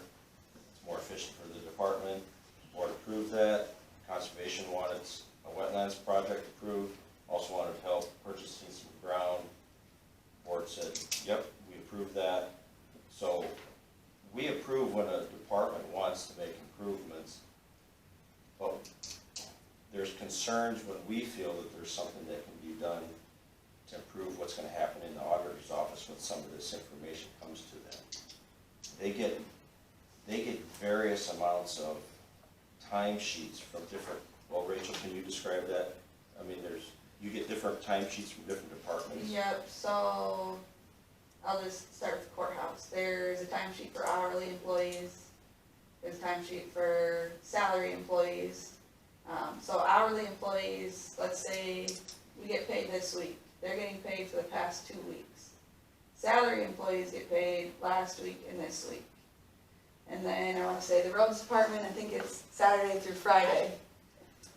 It's more efficient for the department. The board approved that. Conservation wanted a wetlands project approved. Also wanted help purchasing some ground. Board said, yep, we approved that. So we approve when a department wants to make improvements, but there's concerns when we feel that there's something that can be done to improve what's gonna happen in the auditor's office when some of this information comes to them. They get various amounts of timesheets from different, well, Rachel, can you describe that? I mean, you get different timesheets from different departments. Yep, so I'll just start with the courthouse. There's a timesheet for hourly employees. There's a timesheet for salary employees. So hourly employees, let's say we get paid this week. They're getting paid for the past 2 weeks. Salary employees get paid last week and this week. And then I wanna say the roads department, I think it's Saturday through Friday.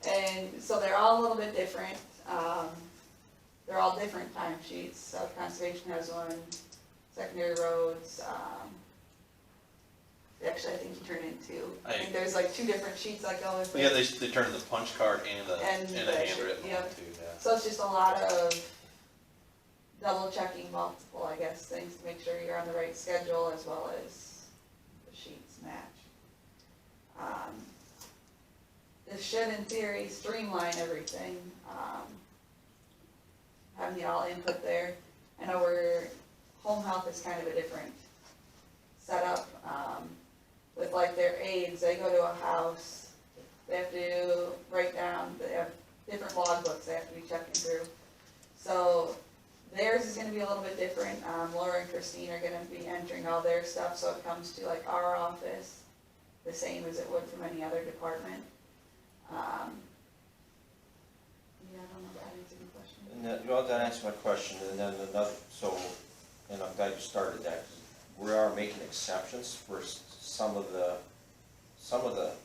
And so they're all a little bit different. They're all different timesheets. So conservation has one, secondary roads, actually I think you turn in two. I think there's like 2 different sheets that go with it. Yeah, they turn the punch card and a handwritten one yep. too, yeah. So it's just a lot of double checking multiple, I guess, things to make sure you're on the right schedule as well as the sheets match. This should in theory streamline everything. having it all input there. I know we're, home health is kind of a different setup, with like their aides, they go to a house, they have to write down, they have different logbooks they have to be checking through. So theirs is gonna be a little bit different, Laura and Christine are gonna be entering all their stuff, so it comes to like our office, the same as it would from any other department. Yeah, I don't know if that answered your question. And that, well, that answers my question, and then another, so, and I'm glad you started that, 'cause we are making exceptions for some of the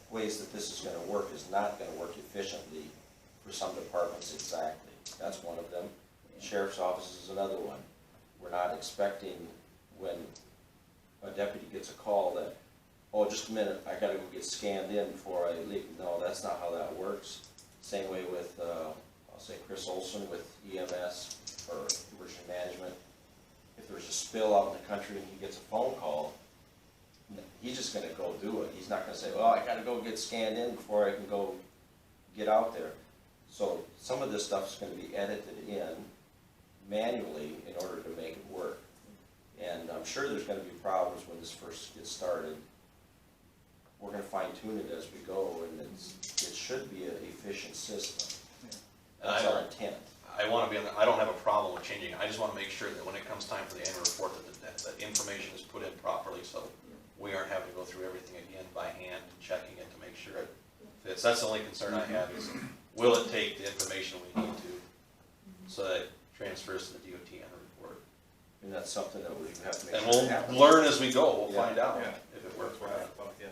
ways that this is gonna work is not gonna work efficiently for some departments exactly. That's one of them. Sheriff's office is another one. We're not expecting when a deputy gets a call that, oh, just a minute, I gotta go get scanned in before I leave. No, that's not how that works. Same way with, I'll say Chris Olson with EMS or emergency management. If there's a spill out in the country and he gets a phone call, he's just gonna go do it. He's not gonna say, well, I gotta go get scanned in before I can go get out there. So some of this stuff is gonna be edited in manually in order to make it work. And I'm sure there's gonna be problems when this first gets started. We're gonna fine tune it as we go, and it should be an efficient system. That's our intent. I wanna be on I don't have a problem with changing it, I just wanna make sure that when it comes time for the annual report, that information is put in properly, so we aren't having to go through everything again by hand, checking it to make sure it fits. That's the only concern I have is, will it take the information we need to, so that it transfers to the DOT annual report? And that's something that we have to make And sure we'll happens. learn as we go, we'll Yeah. find out Yeah. if it works or That's what I not. thought, yeah.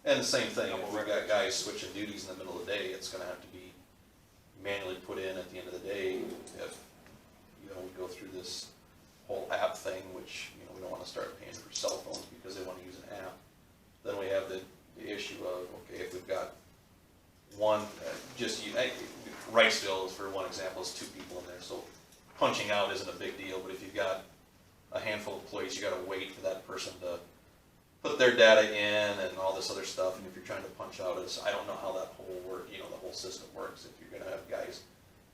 And the same thing, if we got guys switching duties in the middle of the day, it's gonna have to be manually put in at the end of the day. If, we go through this whole app thing, which, we don't wanna start paying for cell phones because they wanna use an app. Then we have the issue of, okay, if we've got one, Riceville, for one example, is 2 people in there, so punching out isn't a big deal, but if you've got a handful of employees, you gotta wait for that person to put their data in and all this other stuff, and if you're trying to punch out, I don't know how that whole the whole system works. If you're gonna have guys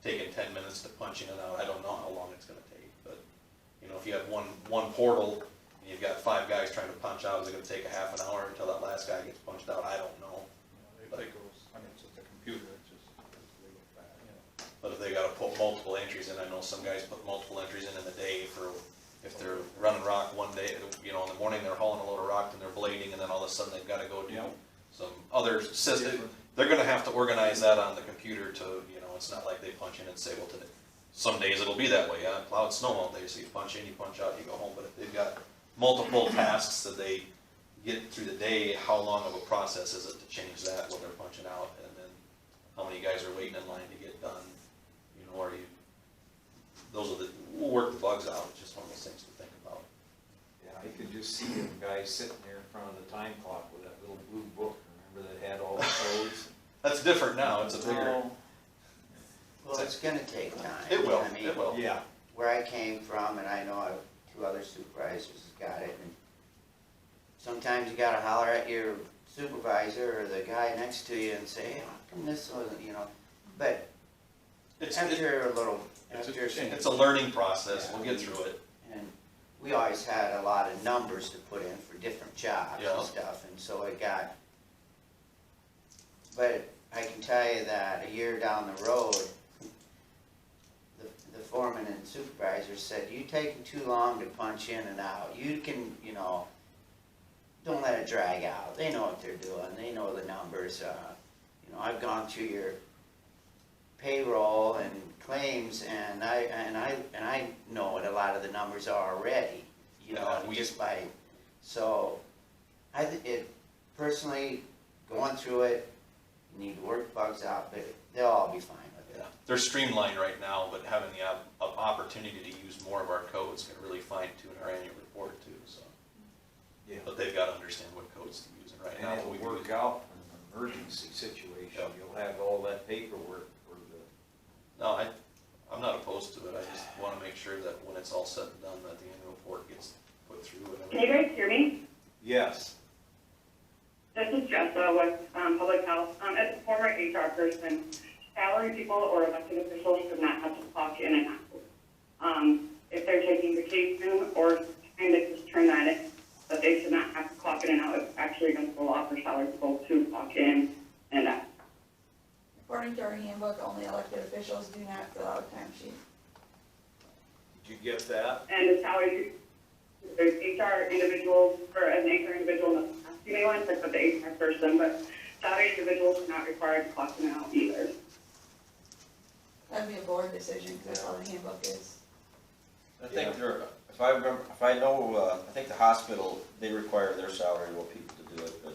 taking 10 minutes to punch in and out, I don't know how long it's gonna take, but, if you have one portal, and you've got 5 guys trying to punch out, is it gonna take a half an hour until that last guy gets punched out? I don't know. If it goes, it's just a computer, it's just, leave it back, But if they gotta put multiple entries in, I know some guys put multiple entries in the day for, if they're running rock one day, in the morning they're hauling a load of rock and they're blading, and then all of a sudden they've gotta go do Yeah. some other system. They're gonna have to organize that on the computer to, it's not like they punch in and say, well, today, some days it'll be that way, plowed snow all day, so you punch in, you punch out, you go home, but if they've got multiple tasks that they get through the day, how long of a process is it to change that when they're punching out, and then how many guys are waiting in line to get done, or we'll work the bugs out, it's just one of those things to think about. Yeah, I could just see them guys sitting there in front of the time clock with that little blue book, remember that had all the codes? That's different now, it's a bigger, Well, it's gonna take time. it will, I mean, it will. Yeah. where I came from, and I know 2 other supervisors got it, and sometimes you gotta holler at your supervisor or the guy next to you and say, hey, how come this wasn't, but after a little, after some. It's a learning process, we'll get through it. And we always had a lot of numbers to put in for different jobs Yeah. and stuff, and so it got, but I can tell you that a year down the road, the foreman and supervisor said, you taking too long to punch in and out, you can, don't let it drag out, they know what they're doing, they know the numbers, I've gone through your payroll and claims, and I know what a lot of the numbers are already, just by, so, personally, going through it, you need to work bugs out, but they'll all be fine with it. Yeah, they're streamlined right now, but having the opportunity to use more of our codes can really fine tune our annual report too, so. Yeah. But they've gotta understand what codes to use, and right now, And what we it'll do. work out in an emergency situation, Yeah. you'll have all that paperwork for the. No, I'm not opposed to it, I just wanna make sure that when it's all said and done, that the annual report gets put through and Can you guys hear me? Yes. This is Jessa with Public Health. As a former HR person, salary people or elected officials should not have to clock in and out. if they're taking vacation or time, they just turn that in, but they should not have to clock in and out. It's actually against the law for salary people to clock in and out. According to our handbook, only elected officials do not fill out a timesheet. Did you get that? And the salary, there's HR individuals, or an HR individual, not asking anyone, but the HR person, but salary individuals are not required to clock in and out either. That'd be a board decision, because that's how the handbook is. I think there, if I remember, if I know, I think the hospital, they require their salariable people to do it, but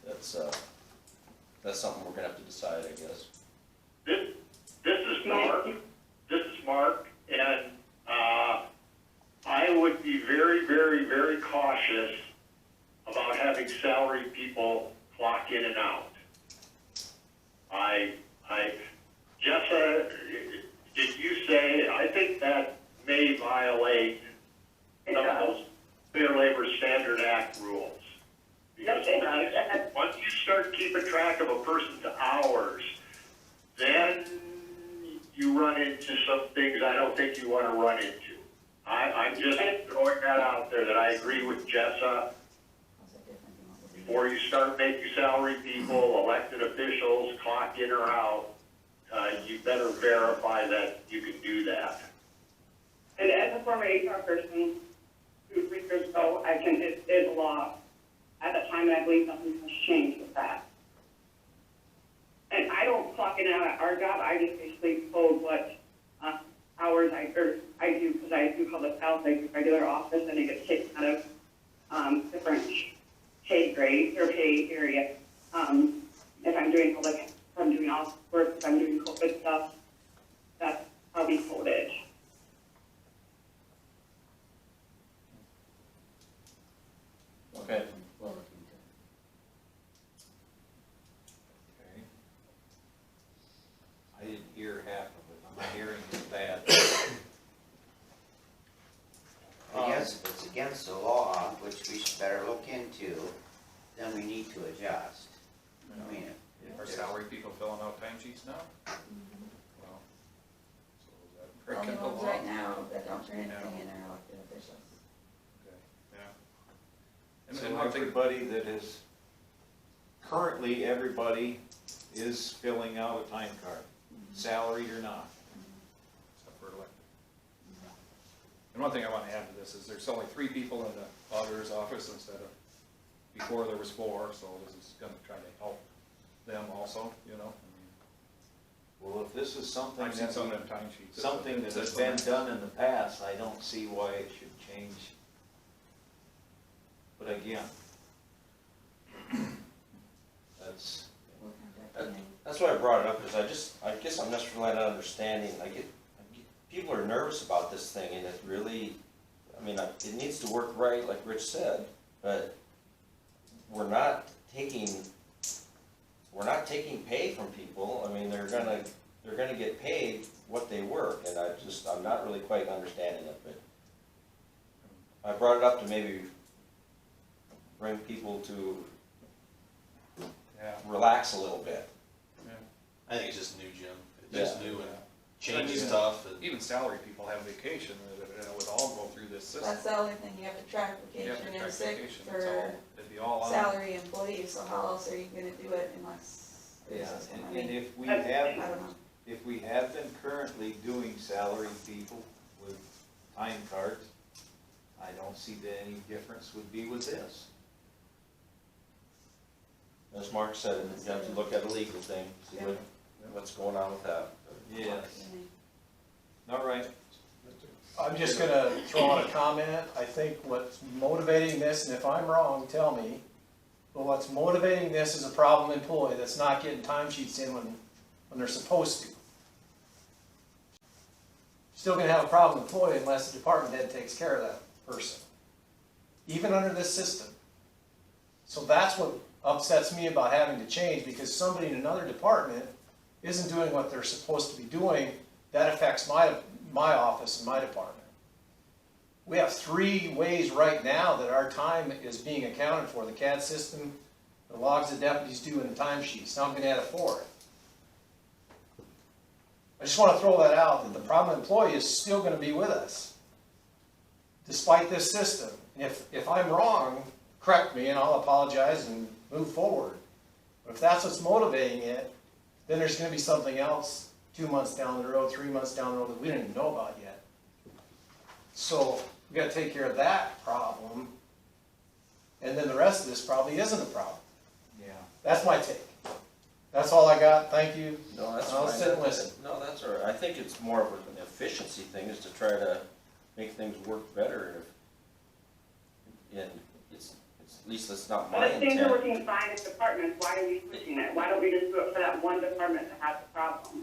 that's something we're gonna have to decide, I guess. This is Mark. This is Mark, and I would be very, very, very cautious about having salary people clock in and out. Jessa, did you say, I think that may violate some of those Fair Labor Standard Act rules. Because once you start keeping track of a person's hours, then you run into some things I don't think you want to run into. I'm just throwing that out there, that I agree with Jessa. Before you start making salary people, elected officials, clock in or out, you better verify that you can do that. And as a former HR person, 2 years ago, it is a law at the time, and I believe nothing has changed with that. And I don't clock in and out at our job, I just basically told what hours I do, because I do public health, I do regular office, and it gets taken out of different pay grades or pay area. If I'm doing public, if I'm doing office work, if I'm doing COVID stuff, that's how we coded. Okay. We'll look into it. Okay. I didn't hear half of it. My hearing is bad. I guess if it's against the law, which we should better look into, then we need to adjust. I mean, Are salary people filling out timesheets now? Well, so is that The only breaking the ones law? right now that don't turn anything in are elected officials. Okay, yeah. And So then one thing, everybody that is, currently, everybody is filling out a time card, salaried or not. except for elected. And one thing I want to add to this is there's only 3 people in the auditor's office instead of, before there was 4, so this is gonna try to help them also, you know? Well, if this is something I've seen that, some of them timesheets. something that has been done in the past, I don't see why it should change. But again, that's, We'll contact them. That's why I brought it up, because I guess I'm just really not understanding, people are nervous about this thing, and it really, I mean, it needs to work right, like Rich said, but we're not taking pay from people. I mean, they're gonna get paid what they work, and I'm not really quite understanding it, but I brought it up to maybe bring people to Yeah. relax a little bit. I think it's just new, Jim. It's just new and Change changing Yeah. stuff and. Even salary people have vacation, and it would all go through this system. That's the only thing, you have to track You have to vacation track and sick vacation, it's all, for it'd be all on. salary employees, so how else are you gonna do it unless there's yeah, a system? I and mean, if we I have, don't know. if we have been currently doing salaried people with time cards, I don't see that any difference would be with this. As Mark said, you have to look at a legal thing, see what's going on with that. Yes. All right. I'm just gonna throw out a comment. I think what's motivating this, and if I'm wrong, tell me, but what's motivating this is a problem employee that's not getting timesheets in when they're supposed to. Still gonna have a problem employee unless the department head takes care of that person, even under this system. So that's what upsets me about having to change, because somebody in another department isn't doing what they're supposed to be doing. That affects my office and my department. We have 3 ways right now that our time is being accounted for: the CAD system, the logs the deputies do, and the timesheets. Now I'm gonna add a 4th. I just wanna throw that out, that the problem employee is still gonna be with us, despite this system. And if I'm wrong, correct me and I'll apologize and move forward. But if that's what's motivating it, then there's gonna be something else 2 months down the road, 3 months down the road that we don't even know about yet. So we gotta take care of that problem, and then the rest of this probably isn't a problem. Yeah. That's my take. That's all I got, thank you. No, that's I'll fine. sit and listen. No, that's all right. I think it's more of an efficiency thing, is to try to make things work better. And it's, at least that's not my But if things are intent. working fine in departments, why are we switching it? Why don't we just do it for that one department that has the problem?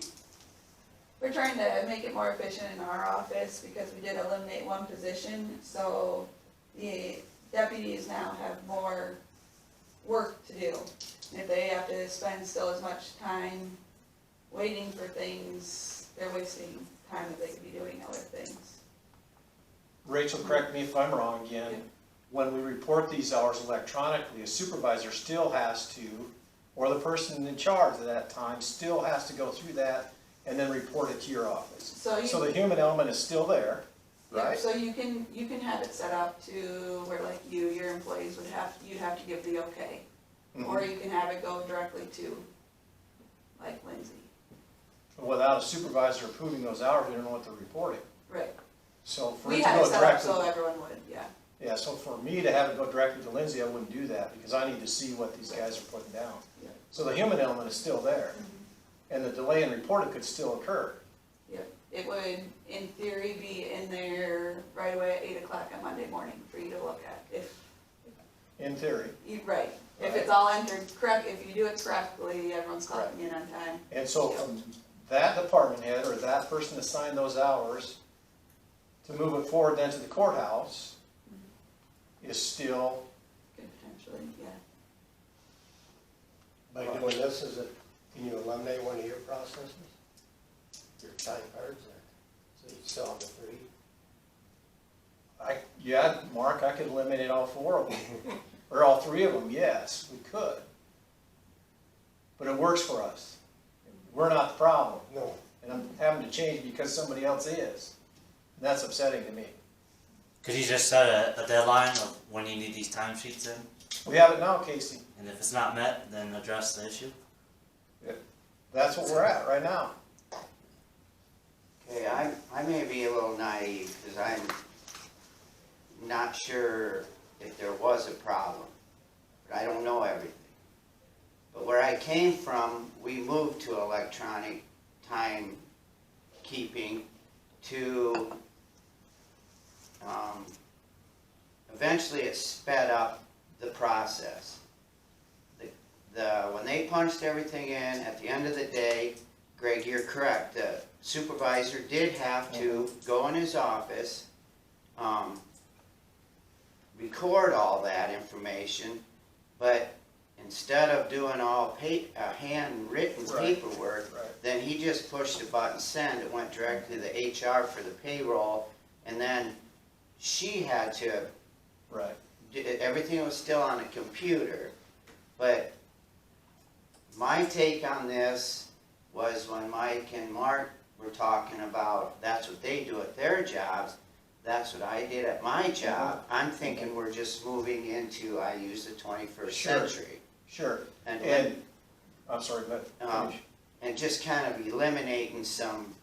We're trying to make it more efficient in our office because we did eliminate one position, so the deputies now have more work to do. If they have to spend still as much time waiting for things, they're wasting time that they could be doing other things. Rachel, correct me if I'm wrong again. When we report these hours electronically, a supervisor still has to, or the person in charge at that time still has to go through that and then report it to your office. So the human element is still there, right? So you can have it set up to where like your employees you'd have to give the okay. Or you can have it go directly to, like Lindsay. Without a supervisor approving those hours, we don't know what they're reporting. Right. So for it We to had it go set up directly. so everyone would, yeah. Yeah, so for me to have it go directly to Lindsay, I wouldn't do that, because I need to see what these guys are putting down. Yeah. So the human element is still there, and the delay in reporting could still occur. Yep, it would, in theory, be in there right away at 8 o'clock on Monday morning for you to look at, In theory. right. If it's all entered correct, if you do it correctly, everyone's clocking in on time. And so from that department head, or that person assigned those hours, to move it forward then to the courthouse, is still, Could potentially, yeah. By doing this, can you eliminate one of your processes? Your time cards, so you still have the 3? yeah, Mark, I could eliminate all 4 of them, or all 3 of them, yes, we could. But it works for us. We're not the problem, No. and I'm having to change because somebody else is. And that's upsetting to me. Could you just set a deadline of when you need these timesheets in? We have it now, Casey. And if it's not met, then address the issue? That's what we're at right now. Okay, I may be a little naive, because I'm not sure if there was a problem, but I don't know everything. But where I came from, we moved to electronic time keeping to, eventually it sped up the process. When they punched everything in, at the end of the day, Greg, you're correct, the supervisor did have to go in his office, record all that information, but instead of doing all handwritten paperwork, then he just pushed a button, send, it went directly to the HR for the payroll, and then she had to, everything was still on a computer. But my take on this was when Mike and Mark were talking about that's what they do at their jobs, that's what I did at my job. I'm thinking we're just moving into, I use the 21st century. Sure. And I'm sorry, but and just kind of eliminating some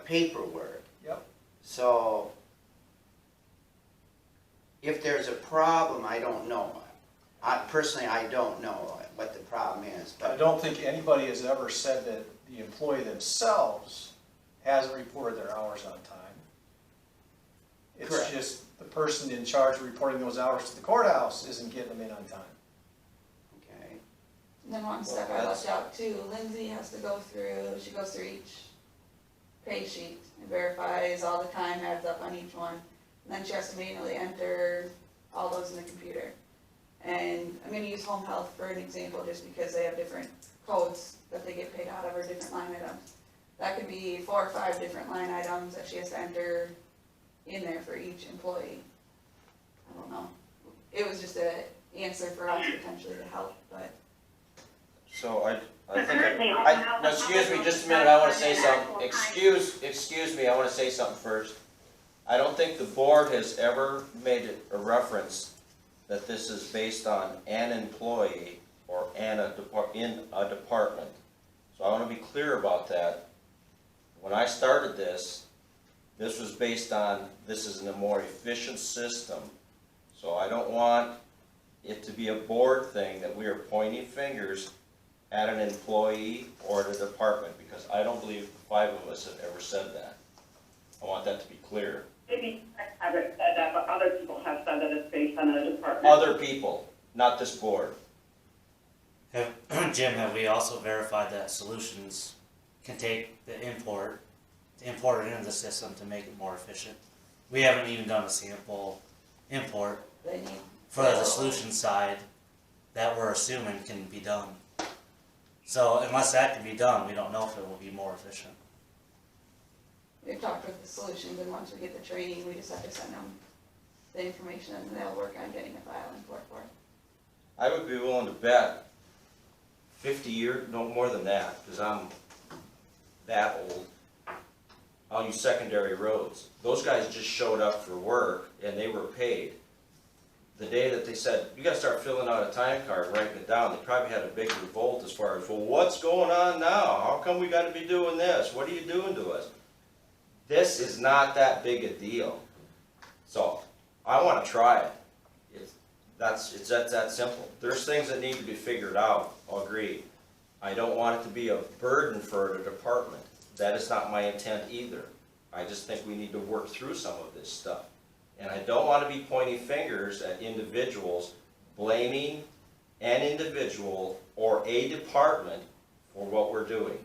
paperwork. Yep. So if there's a problem, I don't know. Personally, I don't know what the problem is. But I don't think anybody has ever said that the employee themselves hasn't reported their hours on time. It's Correct. just the person in charge of reporting those hours to the courthouse isn't getting them in on time. Okay. And then one step I left out too, Lindsay has to go through, she goes through each pay sheet and verifies all the time, adds up on each one. And then she has to manually enter all those in the computer. And I'm gonna use home health for an example, just because they have different codes that they get paid out of, or different line items. That could be 4 or 5 different line items that she has to enter in there for each employee. I don't know. It was just an answer for us potentially to help, but. So I think, Currently, all I, the houses- no, excuse me just a minute, I wanna say something, excuse me, I wanna say something first. I don't think the board has ever made it a reference that this is based on an employee or in a department. So I wanna be clear about that. When I started this was based on, this is a more efficient system. So I don't want it to be a board thing that we are pointing fingers at an employee or at a department, because I don't believe the five of us have ever said that. I want that to be clear. Maybe I haven't said that, but other people have said that it's based on a department. Other people, not this board. Jim, have we also verified that Solutions can take the import it into the system to make it more efficient? We haven't even done a sample import They need, for the Solutions side that we're assuming can be done. So unless that can be done, we don't know if it will be more efficient. we've talked with the Solutions, and once we get the training, we just have to send them the information, and they'll work on getting a file import for it. I would be willing to bet 50 years, no more than that, because I'm that old. I'll use secondary roads. Those guys just showed up for work and they were paid. The day that they said, you gotta start filling out a time card, writing it down, they probably had a big revolt as far as, well, what's going on now? How come we gotta be doing this? What are you doing to us? This is not that big a deal. So, I wanna try it. It's that simple. There's things that need to be figured out, I'll agree. I don't want it to be a burden for the department. That is not my intent either. I just think we need to work through some of this stuff. And I don't want to be pointing fingers at individuals, blaming an individual or a department for what we're doing.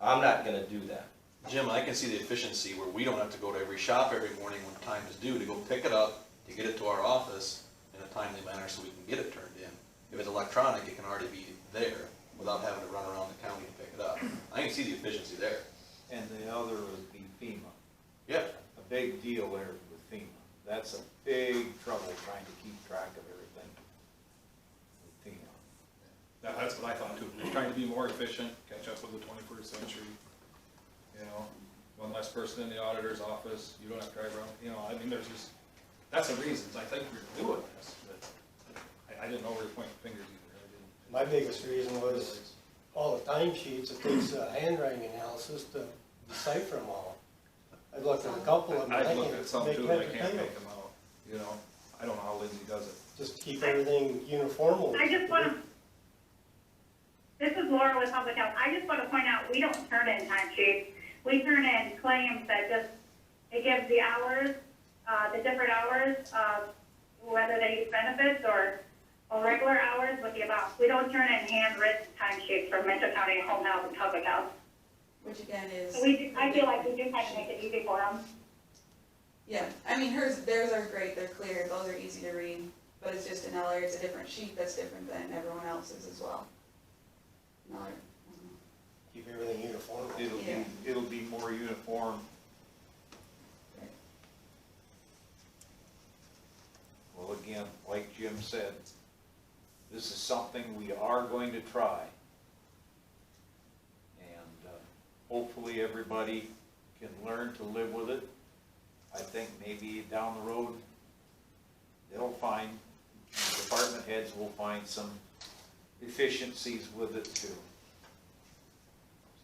I'm not gonna do that. Jim, I can see the efficiency where we don't have to go to every shop every morning when time is due to go pick it up, to get it to our office in a timely manner so we can get it turned in. If it's electronic, it can already be there without having to run around the county to pick it up. I can see the efficiency there. And the other would be FEMA. Yeah. A big deal there with FEMA. That's a big trouble trying to keep track of everything with FEMA. That's what I thought too, just trying to be more efficient, catch up with the 21st century. You know, one less person in the auditor's office, you don't have to drive around, you know, I mean, there's just, that's the reasons I think we're doing this, but I didn't know we were pointing fingers either. My biggest reason was all the timesheets, it takes a handwriting analysis to decipher them all. I've looked at a couple of them, and I I've looked at some can't too, make and I heads or can't tails. make them out, you know, I don't know how Lindsay does it. Just to keep everything uniform. I just want to, this is Laura with Public Health. I just want to point out, we don't turn in timesheets. We turn in claims that just, it gives the hours, the different hours, whether they use benefits or regular hours with the amounts. We don't turn in handwritten timesheets from Mitchell County Home Health and Public Health. Which again is. So I feel like we do kind of make it easy for them. Yeah, I mean, theirs are great, they're clear, those are easy to read, but it's just another, it's a different sheet that's different than everyone else's as well. Another, Keep everything uniform. It'll be more uniform. Well, again, like Jim said, this is something we are going to try. And hopefully everybody can learn to live with it. I think maybe down the road, they'll find, department heads will find some efficiencies with it too.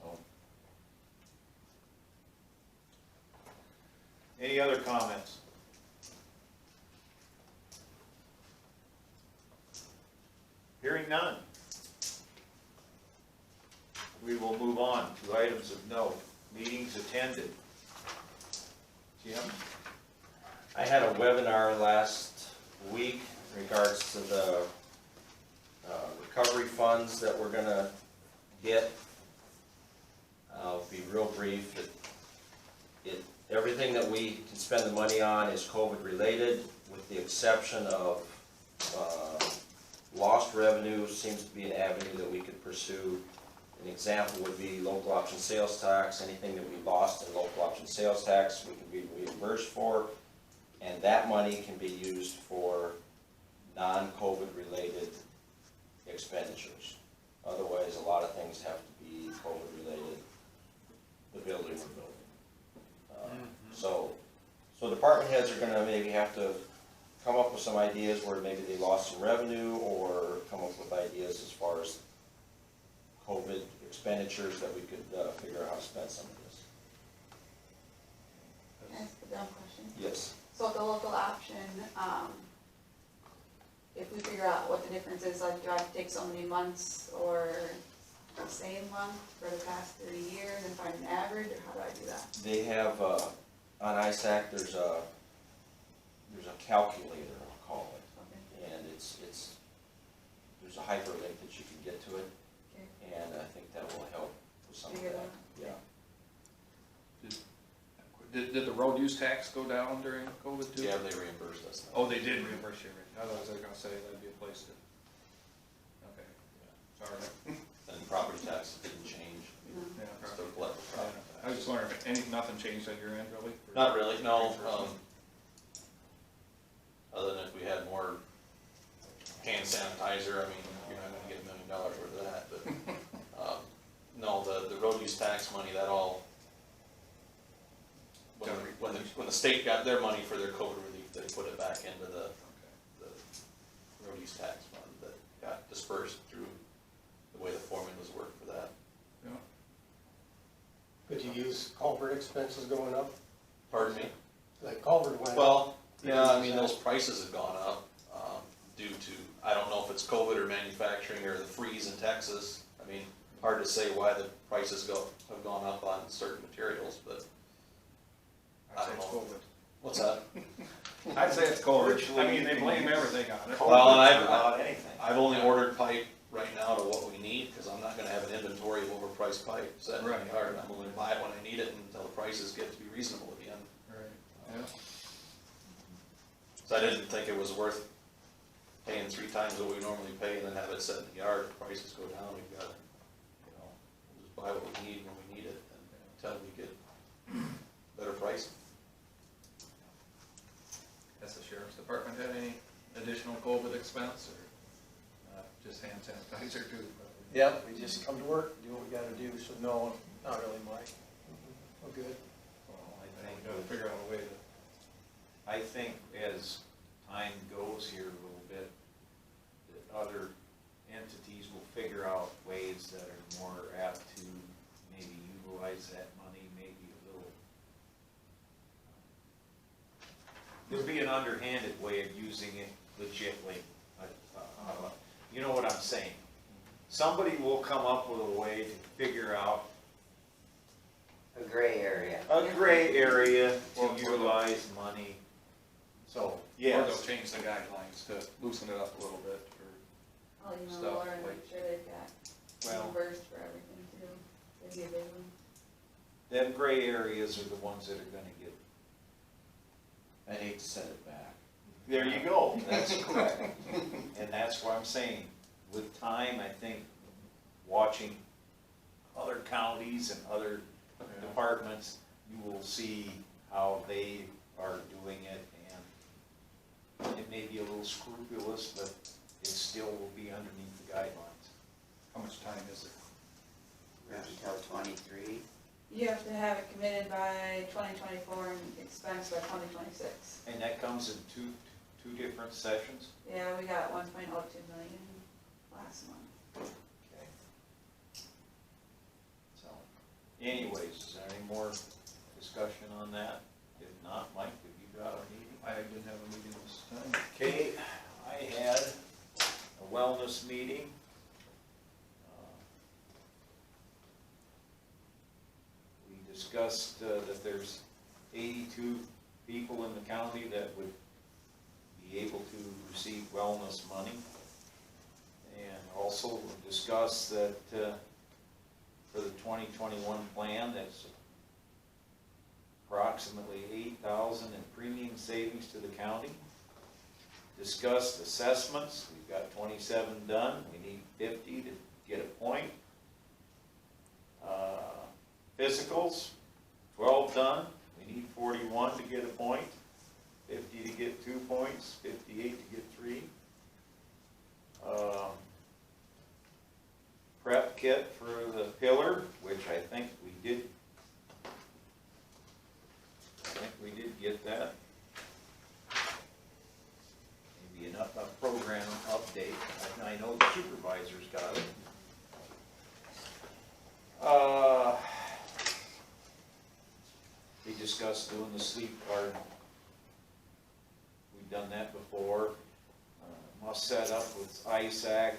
So. Any other comments? Hearing none. We will move on to items of note. Meetings attended. Jim? I had a webinar last week in regards to the recovery funds that we're gonna get. I'll be real brief. Everything that we can spend the money on is COVID related, with the exception of lost revenue seems to be an avenue that we could pursue. An example would be local option sales tax. Anything that we lost in local option sales tax, we can be reimbursed for, and that money can be used for non-COVID related expenditures. Otherwise, a lot of things have to be COVID related, the building we're building. So department heads are gonna maybe have to come up with some ideas where maybe they lost some revenue, or come up with ideas as far as COVID expenditures that we could figure out how to spend some of this. Can I ask a dumb question? Yes. So with the local option, if we figure out what the difference is, like, do I have to take so many months or the same month for the past 30 years and find an average, or how do I do that? They have, on ISAC, there's a calculator, I'll call it. Okay. And there's a hyperlink that you can get to it, Okay. and I think that will help with some of Figure it that, out. yeah. Did the road use tax go down during COVID too? Yeah, they reimbursed us. Oh, they did reimburse you, right? Otherwise, I was gonna say that'd be a place to. Okay, sorry. And property taxes didn't change, Yeah, still collect the property I was just wondering if nothing changed on your end, really? Not really, no, other than if we had more hand sanitizer, I mean, you're not gonna get $1 million worth of that, but, no, the road use tax money, that all, when the state got their money for their COVID relief, they put it back into the road use tax fund that got dispersed through the way the formulas work for that. Yeah. Could you use culvert expenses going up? Pardon me? Like culvert went up. Well, yeah, I mean, those prices have gone up, due to, I don't know if it's COVID or manufacturing or the freeze in Texas. I mean, hard to say why the prices have gone up on certain materials, but I'd I say don't it's know. COVID. What's that? I'd say it's COVID. Virtually I mean, they blame anything. everything on it. Well, and About anything. I've only ordered pipe right now to what we need, because I'm not gonna have an inventory of overpriced pipe set in the Right. yard. I'm only gonna buy it when I need it until the prices get to be reasonable again. Right, yeah. So I didn't think it was worth paying 3 times what we normally pay and then have it set in the yard. If prices go down, we've got, we'll just buy what we need when we need it until we get better pricing. Has the sheriff's department had any additional COVID expense, or just hand sanitizer too? Yep, we just come to work, do what we gotta do, so no, not really, Mike. We're good. Well, We gotta figure out a way to. I think as time goes here a little bit, that other entities will figure out ways that are more apt to maybe utilize that money, maybe a little. There'll be an underhanded way of using it legitly. You know what I'm saying? Somebody will come up with a way to figure out A gray area. a gray area Or to the- utilize money. So, Or yes. they'll change the guidelines to loosen it up a little bit, or. I'll email Stuff Laura and like- make sure they've got Well, reimbursed for everything too. That'd be a big one. them gray areas are the ones that are gonna get. I'd hate to send it back. There you go, that's correct. And that's what I'm saying. With time, I think, watching other counties and other departments, you will see how they are doing it, and it may be a little scrupulous, but it still will be underneath the guidelines. How much time is there? Until 23. You have to have it committed by 2024 and expensed by 2026. And that comes in two different sessions? Yeah, we got 1.02 million last month. Okay. So, anyways, is there any more discussion on that? If not, Mike, have you got a meeting? I didn't have a meeting this time. Okay, I had a wellness meeting. We discussed that there's 82 people in the county that would be able to receive wellness money. And also discussed that for the 2021 plan, that's approximately 8,000 in premium savings to the county. Discussed assessments, we've got 27 done, we need 50 to get a point. Physicals, 12 done, we need 41 to get a point, 50 to get 2 points, 58 to get 3. prep kit for the pillar, which I think we did. Get that. Maybe a program update. I know the supervisor's got it. We discussed doing the sleep card. We've done that before. Must set up with ISAC.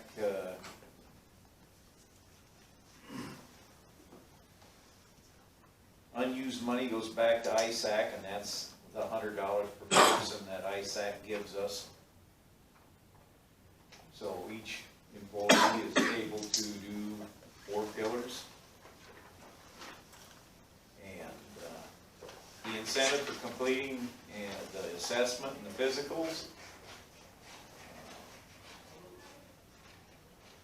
Unused money goes back to ISAC, and that's the $100 per person that ISAC gives us. So each employee is able to do 4 pillars. And the incentive for completing the assessment and the physicals,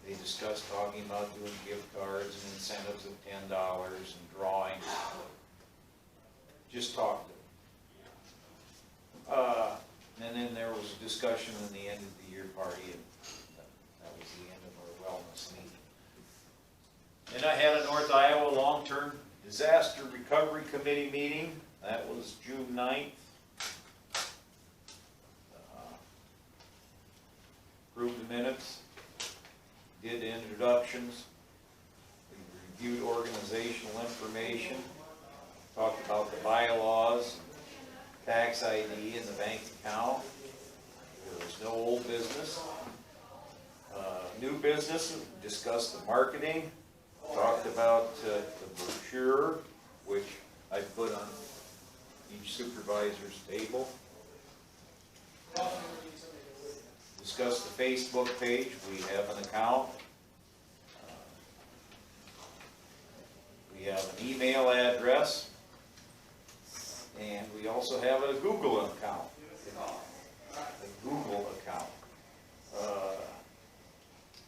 they discussed talking about doing gift cards and incentives of $10 and drawings. Just talked to them. And then there was a discussion in the end of the year party, and that was the end of our wellness meeting. And I had a North Iowa Long-Term Disaster Recovery Committee meeting. That was June 9th. Approved the minutes, did introductions, we reviewed organizational information, talked about the bylaws, tax ID and the bank account. There was no old business. New business, discussed the marketing, talked about the brochure, which I put on each supervisor's table. Discussed the Facebook page, we have an account. We have an email address. And we also have a Google account. A Google account.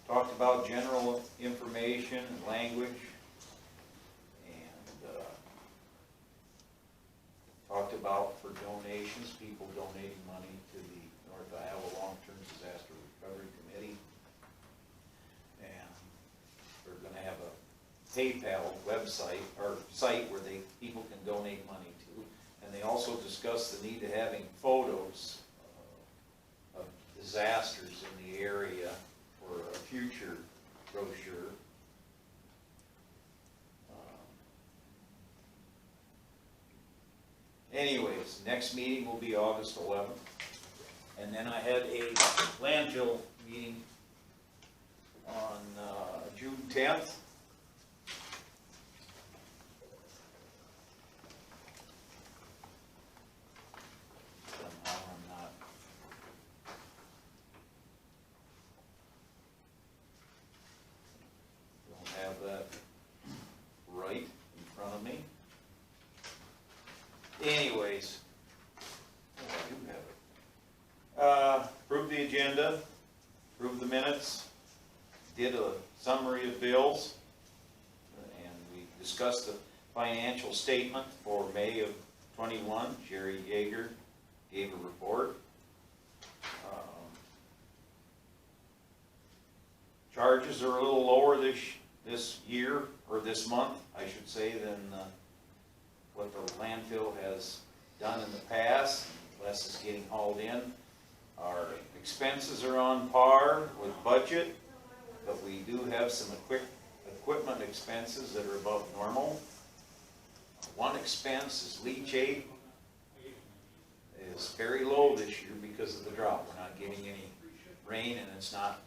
Talked about general information and language. And talked about for donations, people donating money to the North Iowa Long-Term Disaster Recovery Committee. And we're going to have a PayPal website or site where people can donate money to. And they also discussed the need of having photos of disasters in the area for a future brochure. Anyways, next meeting will be August 11th. And then I had a landfill meeting on June 10th. Anyways, I do have it. Approved the agenda, approved the minutes, did a summary of bills, and we discussed the financial statement for May of 21. Jerry Yeager gave a report. Charges are a little lower this year, or this month, I should say, than what the landfill has done in the past. Less is getting hauled in. Our expenses are on par with budget, but we do have some equipment expenses that are above normal. One expense is leachate. It's very low this year because of the drought. We're not getting any rain, and it's not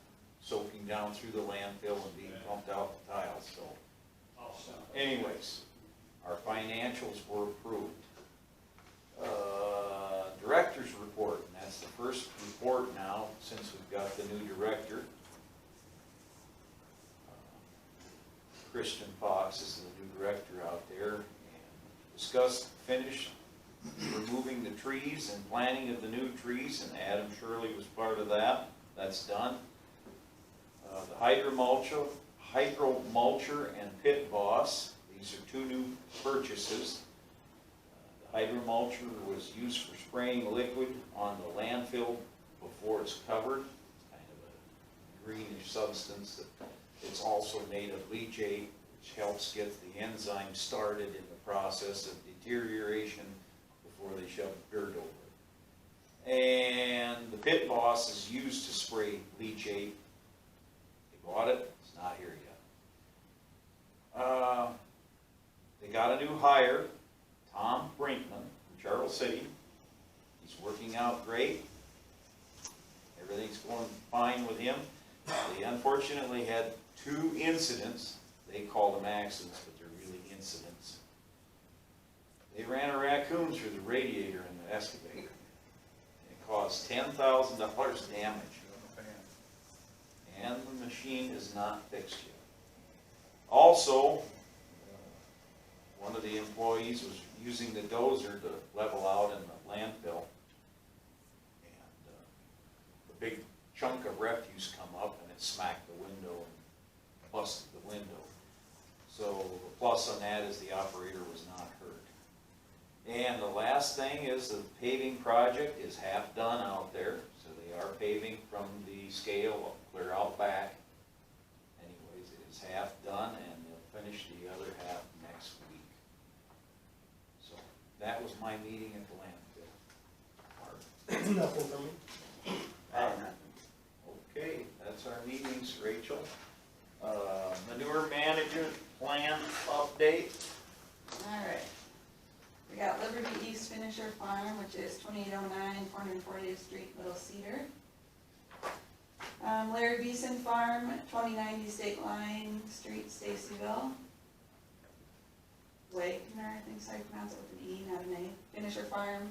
soaking down through the landfill and being pumped out the tiles. So, anyways, our financials were approved. Director's report, and that's the first report now since we've got the new director. Christian Fox is the new director out there. And discussed, finished removing the trees and planting of the new trees, and Adam Shirley was part of that. That's done. The hydro mulcher and pit boss. These are 2 new purchases. The hydro mulcher was used for spraying liquid on the landfill before it's covered. Kind of a greenish substance that It's also native leachate, which helps get the enzyme started in the process of deterioration before they shove dirt over it. And the pit boss is used to spray leachate. They bought it, it's not here yet. They got a new hire, Tom Brinkman from Charles City. He's working out great. Everything's going fine with him. They unfortunately had 2 incidents. They call them accidents, but they're really incidents. They ran a raccoon through the radiator in the excavator. It caused $10,000 damage. And the machine is not fixed yet. Also, one of the employees was using the dozer to level out in the landfill. And the big chunk of refuse come up and it smacked the window and busted the window. So the plus on that is the operator was not hurt. And the last thing is the paving project is half done out there. So they are paving from the scale clear out back. Anyways, it is half done and they'll finish the other half next week. So that was my meeting at the landfill. Nothing from me. I have nothing. Okay, that's our meetings, Rachel. Manure management plan update. Alright. We got Liberty East Finisher Farm, which is 2809 440th Street, Little Cedar. Larry Beeson Farm, 2090 State Line Street, Stacyville. Wagner, I think so I pronounce it with an E, not an A. Finisher Farm,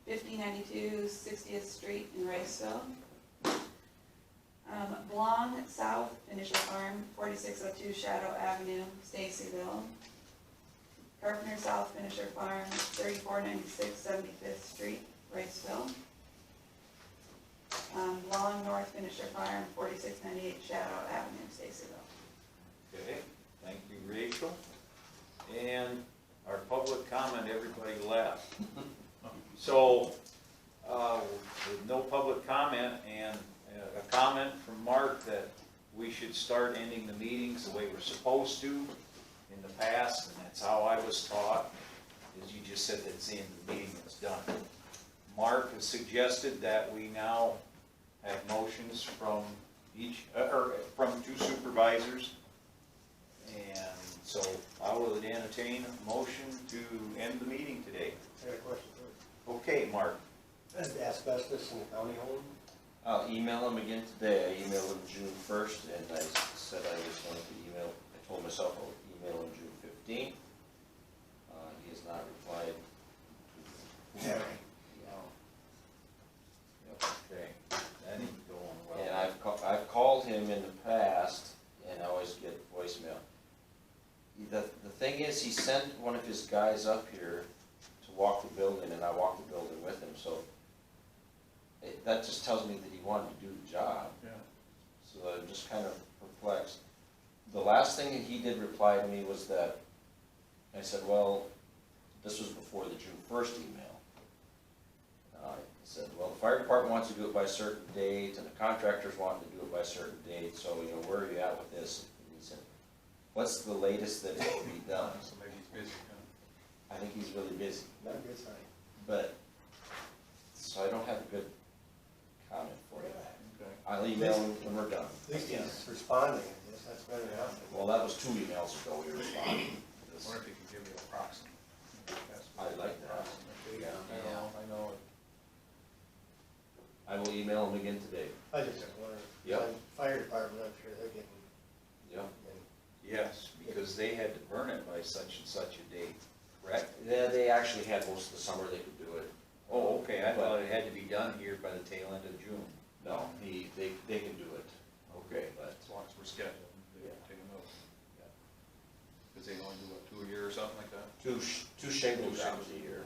5092 60th Street in Riceville. Blong South Finisher Farm, 4602 Shadow Avenue, Stacyville. Carpenter South Finisher Farm, 3496 75th Street, Riceville. Blong North Finisher Farm, 4698 Shadow Avenue, Stacyville. Okay, thank you, Rachel. And our public comment, everybody left. So, with no public comment and a comment from Mark that we should start ending the meetings the way we're supposed to in the past, and that's how I was taught, is you just said that's the end of the meeting, it's done. Mark has suggested that we now have motions from each, or from 2 supervisors. And so I will entertain a motion to end the meeting today. I got a question first. Okay, Mark. Is asbestos in the county home? I'll email him again today. I emailed him June 1st, and I said I was going to email, I told myself I would email him June 15th. He has not replied. Yeah. Okay, that ain't going well. And I've called him in the past, and I always get voicemail. The thing is, he sent one of his guys up here to walk the building, and I walked the building with him, so that just tells me that he wanted to do the job. Yeah. So I'm just kind of perplexed. The last thing he did reply to me was that, I said, well, this was before the June 1st email. He said, well, the fire department wants to do it by a certain date, and the contractors want to do it by a certain date, so, where are you at with this? And he said, what's the latest that it can be done? So maybe he's busy, I think he's really busy, Not a good sign. but, so I don't have a good comment for you. Okay. I'll email him when we're done. At least he's responding, I guess, that's better than nothing. Well, that was 2 emails ago we responded. I wonder if he could give you a proxy. I'd like that. Yeah, I know. I will email him again today. I just wonder, Yep. fire department, I'm sure they're getting, Yep. Yes, because they had to burn it by such and such a date, correct? Yeah, they actually had most of the summer they could do it. Oh, okay, I thought it had to be done here by the tail end of June. No, they can do it, Okay. but, As long as we're scheduled, they Yeah. take a note. Because they only do what, 2 a year or something like that? two shingle jobs a year.